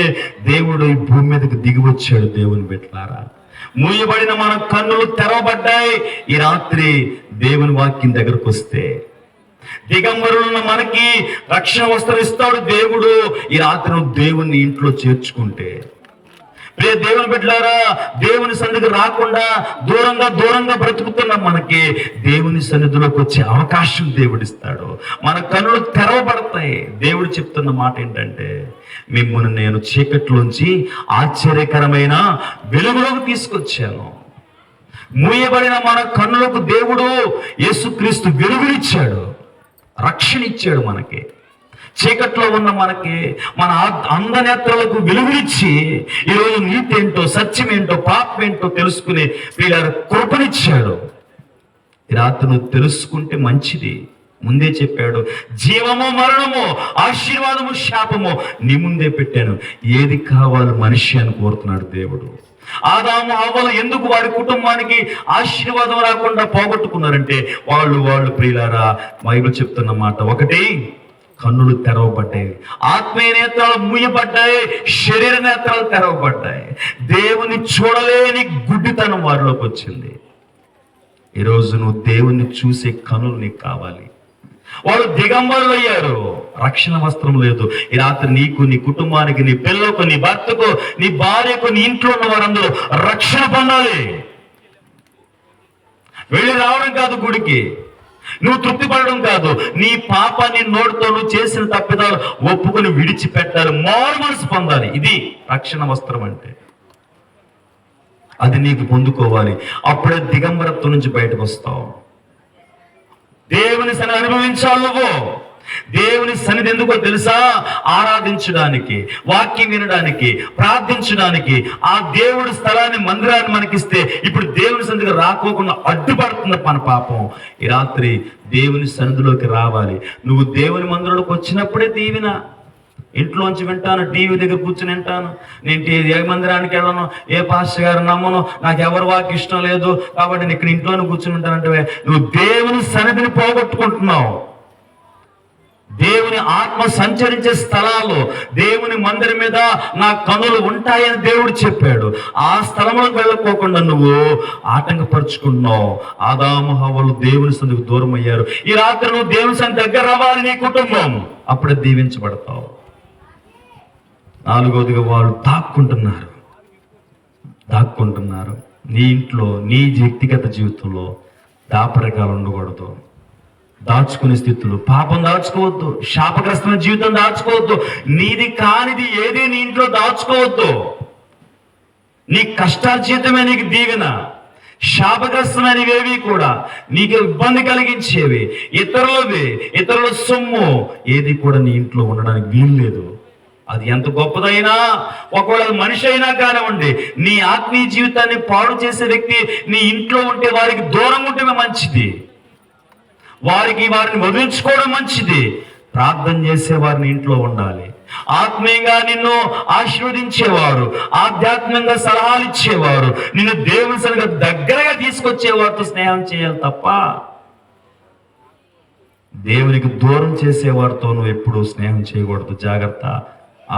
దేవుడు ఈ భూమి మీదకి దిగి వచ్చాడు. దేవుని బిడ్డలారా, మూయబడిన మన కన్నులు తెరవబడ్డాయి. ఈ రాత్రి దేవుని వాక్యం దగ్గరకు వస్తే దిగంబరులున్న మనకి రక్షణ వస్త్రం ఇస్తాడు దేవుడు. ఈ రాత్రి నువ్వు దేవుని ఇంట్లో చేర్చుకుంటే, దేవుని బిడ్డలారా, దేవుని సన్నిధికి రాకుండా దూరంగా బ్రతుకుతున్న మనకి దేవుని సన్నిధిలోకి వచ్చే అవకాశం దేవుడిస్తాడు. మన కన్నులు తెరవబడతాయి. దేవుడు చెప్తున్న మాట ఏంటంటే, మిమ్మల్ని నేను చీకట్లోంచి ఆశ్చర్యకరమైన వెలుగులోకి తీసుకొచ్చాను. మూయబడిన మన కన్నులకు దేవుడు యేసుక్రీస్తు వెలుగునిచ్చాడు, రక్షణ ఇచ్చాడు. మనకి చీకట్లో ఉన్న మనకి మన అందనేత్రాలకు వెలుగునిచ్చి ఈరోజు నీతి ఏంటో, సత్యం ఏంటో, పాపం ఏంటో తెలుసుకునే వీళ్ళ కృపనిచ్చాడు. ఈ రాత్రి నువ్వు తెలుసుకుంటే మంచిది. ముందే చెప్పాడు, జీవము మరణము, ఆశీర్వాదము శాపము నీ ముందే పెట్టాను. ఏది కావాలి మనిషి అని కోరుతున్నాడు దేవుడు. ఆదాము హవ్వలు ఎందుకు వారి కుటుంబానికి ఆశీర్వాదం రాకుండా పోగొట్టుకున్నారంటే వాళ్ళు ప్రియులారా, బైబిల్ చెప్తున్న మాట ఒకటి, కన్నులు తెరవబడ్డాయి, ఆత్మీయ నేత్రాలు మూయబడ్డాయి, శరీర నేత్రాలు తెరవబడ్డాయి. దేవుని చూడలేని గుడ్డితనం వారిలోకి వచ్చింది. ఈరోజు నువ్వు దేవుణ్ణి చూసే కన్నులు నీకు కావాలి. వాళ్ళు దిగంబరులు అయ్యారు, రక్షణ వస్త్రం లేదు. ఈ రాత్రి నీకు, నీ కుటుంబానికి, నీ పిల్లలకు, నీ భర్తకు, నీ భార్యకు, నీ ఇంట్లో ఉన్న వారందరూ రక్షణ పొందాలి. వెళ్ళి రావడం కాదు గుడికి, నువ్వు తృప్తి పడడం కాదు, నీ పాపాన్ని నోటితో నువ్వు చేసిన తప్పిదాలు ఒప్పుకొని విడిచిపెట్టాలి, మారు మనసు పొందాలి. ఇది రక్షణ వస్త్రం అంటే. అది నీకు పొందుకోవాలి. అప్పుడే దిగంబరత్వం నుంచి బయటకు వస్తావు. దేవుని సన్నిధి అనుభవించాలి. నువ్వు దేవుని సన్నిధి ఎందుకో తెలుసా? ఆరాధించడానికి, వాక్యం వినడానికి, ప్రార్థించడానికి. ఆ దేవుడి స్థలాన్ని, మందిరాన్ని మనకిస్తే ఇప్పుడు దేవుని సన్నిధికి రాకోకుండా అడ్డుపడుతుంది మన పాపం. ఈ రాత్రి దేవుని సన్నిధిలోకి రావాలి. నువ్వు దేవుని మందిరంలోకి వచ్చినప్పుడే దీవెన. ఇంట్లోంచి వింటాను, టీవీ దగ్గర కూర్చుని వింటాను, నేను ఏ మందిరానికి వెళ్ళను, ఏ పాస్టర్ గారు నమ్మను, నాకు ఎవరి వాకి ఇష్టం లేదు కాబట్టి నేను ఇక్కడ ఇంట్లోనే కూర్చుని ఉంటానంటే నువ్వు దేవుని సన్నిధిని పోగొట్టుకుంటున్నావు. దేవుని ఆత్మ సంచరించే స్థలాలు, దేవుని మందిరం మీద నా కన్నులు ఉంటాయని దేవుడు చెప్పాడు. ఆ స్థలంలోకి వెళ్ళకోకుండా నువ్వు ఆటంకపరుచుకున్నావు. ఆదాము హవ్వలు దేవుని సన్నిధికి దూరం అయ్యారు. ఈ రాత్రి నువ్వు దేవుని సన్నిధి దగ్గర రావాలి, నీ కుటుంబం, అప్పుడే దీవించబడతావు. నాలుగోదిగా వాళ్ళు దాక్కుంటున్నారు. నీ ఇంట్లో, నీ వ్యక్తిగత జీవితంలో దాపరికాలు ఉండకూడదు. దాచుకునే స్థితులు, పాపం దాచుకోవద్దు, శాపగ్రస్తమైన జీవితం దాచుకోవద్దు, నీది కానిది ఏది నీ ఇంట్లో దాచుకోవద్దు. నీ కష్టార్జితమే నీకు దీవెన. శాపగ్రస్తమైనవేవి కూడా నీకు ఇబ్బంది కలిగించేవి, ఇతరుల సొమ్ము ఏది కూడా నీ ఇంట్లో ఉండడానికి వీల్లేదు. అది ఎంత గొప్పదైనా, ఒకవేళ మనిషి అయినా కానివ్వండి, నీ ఆత్మీయ జీవితాన్ని పాడు చేసే వ్యక్తి నీ ఇంట్లో ఉంటే వారికి దూరంగా ఉంటే మంచిది. వారిని వదిలించుకోవడం మంచిది. ప్రార్థన చేసే వారిని ఇంట్లో ఉండాలి. ఆత్మీయంగా నిన్ను ఆశీర్వదించేవారు, ఆధ్యాత్మికంగా సలహాలు ఇచ్చేవారు, నిన్ను దేవుని సన్నిధికి దగ్గరగా తీసుకొచ్చేవారితో స్నేహం చేయాలి తప్ప దేవునికి దూరం చేసేవారితో నువ్వు ఎప్పుడూ స్నేహం చేయకూడదు. జాగ్రత్త.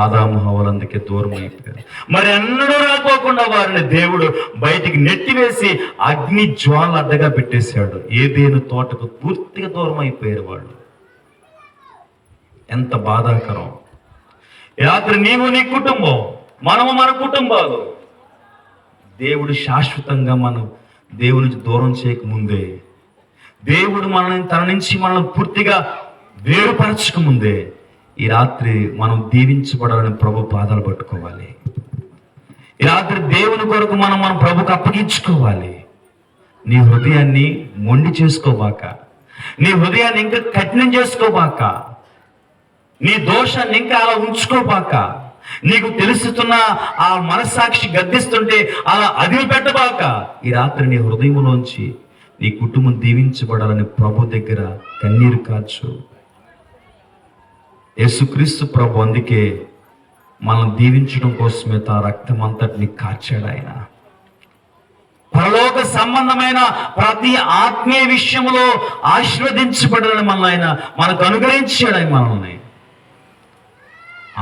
ఆదాము హవ్వలు అందుకే దూరం అయిపోయారు. మరి అన్నడూ రాకోకుండా వారిని దేవుడు బయటికి నెట్టివేసి అగ్ని జ్వాల అడ్డగా పెట్టేశాడు. ఏదేను తోటకు పూర్తిగా దూరం అయిపోయారు వాళ్ళు. ఎంత బాధాకరం. ఈ రాత్రి నీవు నీ కుటుంబం, మనము మన కుటుంబాలు, దేవుడు శాశ్వతంగా మనం దేవుని నుంచి దూరం చేయకముందే, దేవుడు మనల్ని తన నుంచి మనల్ని పూర్తిగా వేరుపరచకముందే ఈ రాత్రి మనం దీవించబడాలని ప్రభు పాదాలు పట్టుకోవాలి. ఈ రాత్రి దేవుని కొరకు మనం ప్రభుకు అప్పగించుకోవాలి. నీ హృదయాన్ని మొండి చేసుకోబాక, నీ హృదయాన్ని ఇంకా కఠినం చేసుకోబాక, నీ దోషాన్ని ఇంకా అలా ఉంచుకోబాక, నీకు తెలుస్తున్న ఆ మనస్సాక్షి గద్దిస్తుంటే అలా అదిమి పెట్టబాక. ఈ రాత్రి నీ హృదయంలోంచి నీ కుటుంబం దీవించబడాలని ప్రభు దగ్గర కన్నీరు కాచు. యేసుక్రీస్తు ప్రభు అందుకే మనం దీవించడం కోసమే తా రక్తం అంతటిని కార్చాడు ఆయన. పరలోక సంబంధమైన ప్రతి ఆత్మీయ విషయంలో ఆశీర్వదించబడాలని మనల్ని ఆయన మనకు అనుగ్రహించాడు. ఆయన మనల్ని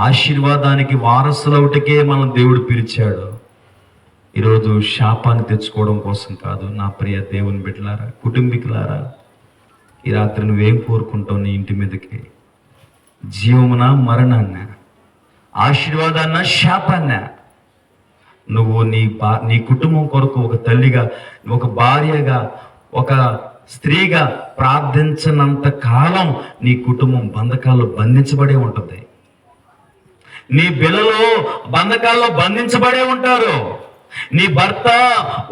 ఆశీర్వాదానికి వారసులవుటకే మనం దేవుడు పిలిచాడు. ఈరోజు శాపాన్ని తెచ్చుకోవడం కోసం కాదు. నా ప్రియ దేవుని బిడ్డలారా, కుటుంబీకులారా, ఈ రాత్రి నువ్వేం కోరుకుంటావు? నీ ఇంటి మీదకి జీవమున, మరణాన్న, ఆశీర్వాదాన్న, శాపాన్న? నువ్వు నీ కుటుంబం కొరకు ఒక తల్లిగా, ఒక భార్యగా, ఒక స్త్రీగా ప్రార్థించనంత కాలం నీ కుటుంబం బంధకాల్లో బంధించబడే ఉంటుంది. నీ పిల్లలు బంధకాల్లో బంధించబడే ఉంటారు. నీ భర్త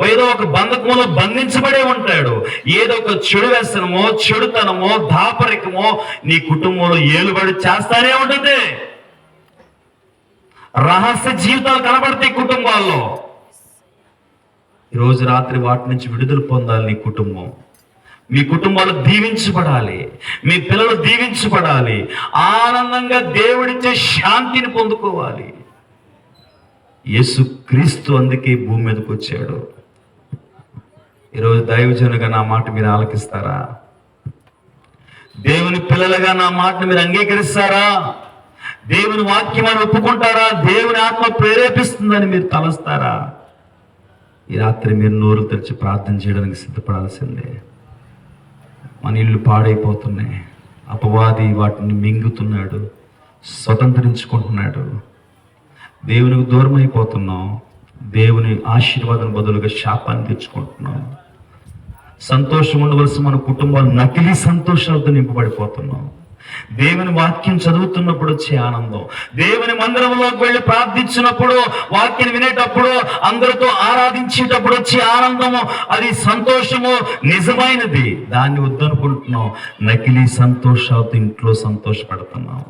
ఏదో ఒక బంధకంలో బంధించబడే ఉంటాడు. ఏదో ఒక చెడు వ్యసనమో, చెడుతనమో, దాపరికమో నీ కుటుంబంలో ఏలుబడి చేస్తానే ఉంటుంది. రహస్య జీవితాలు కనబడతాయి కుటుంబాల్లో. ఈరోజు రాత్రి వాటి నుంచి విడుదల పొందాలి నీ కుటుంబం. మీ కుటుంబాలు దీవించబడాలి, మీ పిల్లలు దీవించబడాలి, ఆనందంగా దేవుడిచ్చే శాంతిని పొందుకోవాలి. యేసుక్రీస్తు అందుకే భూమి మీదకి వచ్చాడు. ఈరోజు దైవజనుగా నా మాట మీరు ఆలకిస్తారా? దేవుని పిల్లలుగా నా మాటను మీరు అంగీకరిస్తారా? దేవుని వాక్యమని ఒప్పుకుంటారా? దేవుని ఆత్మ ప్రేరేపిస్తుందని మీరు తలస్తారా? ఈ రాత్రి మీరు నోరు తెరిచి ప్రార్థన చేయడానికి సిద్ధపడాల్సిందే. మన ఇల్లు పాడైపోతున్నాయి, అపవాది వాటిని మింగుతున్నాడు, స్వతంత్రించుకుంటున్నాడు. దేవునికి దూరం అయిపోతున్నాం. దేవుని ఆశీర్వాదం బదులుగా శాపాన్ని తెచ్చుకుంటున్నాం. సంతోషం ఉండవలసిన మన కుటుంబాలు నకిలీ సంతోషాలతో నింపబడిపోతున్నాం. దేవుని వాక్యం చదువుతున్నప్పుడు వచ్చే ఆనందం, దేవుని మందిరంలోకి వెళ్ళి ప్రార్థించినప్పుడు, వాక్యం వినేటప్పుడు, అందరితో ఆరాధించేటప్పుడు వచ్చే ఆనందము, అది సంతోషము నిజమైనది. దాన్ని వద్దనుకుంటున్నాం. నకిలీ సంతోషాలతో ఇంట్లో సంతోషపడుతున్నాం.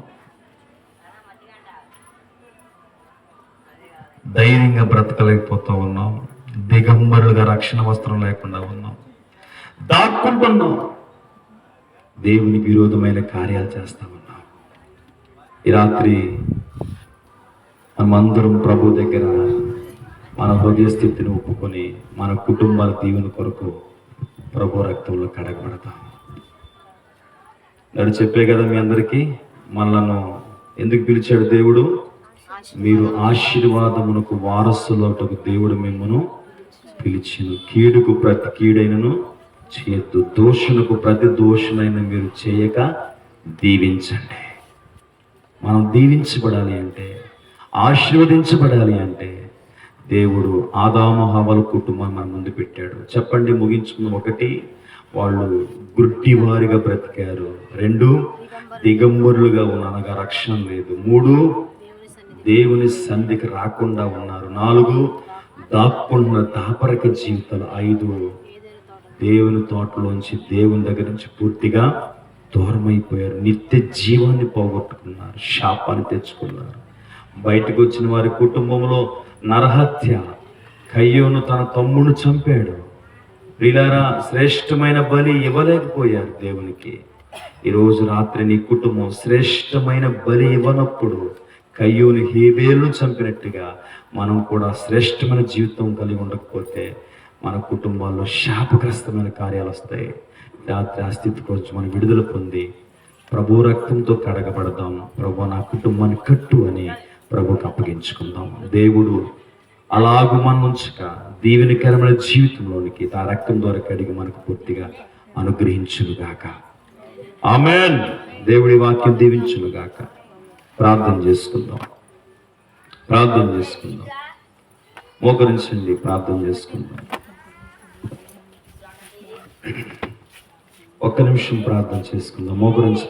ధైర్యంగా బ్రతకలేకపోతూ ఉన్నాం. దిగంబరులుగా రక్షణ వస్త్రం లేకుండా ఉన్నాం. దాక్కుంటున్నాం. దేవునికి విరోధమైన కార్యాలు చేస్తా ఉన్నాం. ఈ రాత్రి మనమందరం ప్రభు దగ్గర మన హృదయ స్థితిని ఒప్పుకొని మన కుటుంబాల దీవెన కొరకు ప్రభు రక్తంలో కడగబడతాం. నేను చెప్పే కదా మీ అందరికీ, మనలను ఎందుకు పిలిచాడు దేవుడు? మీరు ఆశీర్వాదమునకు వారసులవుటకు దేవుడు మిమ్మను పిలిచిను. కీడుకు ప్రతి కీడైనను చేయొద్దు, దోషులకు ప్రతి దోషునైన మీరు చేయక దీవించండి. మనం దీవించబడాలి అంటే, ఆశీర్వదించబడాలి అంటే దేవుడు ఆదాము హవ్వల కుటుంబాన్ని మన ముందు పెట్టాడు. చెప్పండి, ముగించుకున్న. 1, వాళ్ళు గుడ్డివారిగా బ్రతికారు. 2, దిగంబరులుగా ఉన్నారు, అనగా రక్షణ లేదు. 3, దేవుని సన్నిధికి రాకుండా ఉన్నారు. 4, దాక్కున్న దాపరక జీవితాలు. 5, దేవుని తోటలోంచి, దేవుని దగ్గర నుంచి పూర్తిగా దూరమైపోయారు. నిత్య జీవాన్ని పోగొట్టుకున్నారు, శాపాన్ని తెచ్చుకున్నారు. బయటకు వచ్చిన వారి కుటుంబంలో నరహత్య, కయ్యోను తన తమ్ముడు చంపాడు. ప్రియులారా, శ్రేష్టమైన బలి ఇవ్వలేకపోయారు దేవునికి. ఈరోజు రాత్రి నీ కుటుంబం శ్రేష్టమైన బలి ఇవ్వనప్పుడు, కయ్యోను హేబేలును చంపినట్టుగా మనం కూడా శ్రేష్టమైన జీవితం కలిగి ఉండకపోతే మన కుటుంబాల్లో శాపగ్రస్తమైన కార్యాలు వస్తాయి. రాత్రి ఆ స్థితి కోసం మనం విడుదల పొంది ప్రభు రక్తంతో కడగబడదాం. ప్రభు నా కుటుంబాన్ని కట్టు అని ప్రభుకి అప్పగించుకుందాం. దేవుడు అలాగూ మనం ఉంచక దీవెనకరమైన జీవితంలోనికి ఆ రక్తం ద్వారా కడిగి మనకు పూర్తిగా అనుగ్రహించునుగాక. ఆమేన్. దేవుడి వాక్యం దీవించునుగాక. ప్రార్థన చేసుకుందాం. ప్రార్థన చేసుకుందాం. మోకరించండి, ప్రార్థన చేసుకుందాం. ఒక్క నిమిషం ప్రార్థన చేసుకుందాం. మోకరించి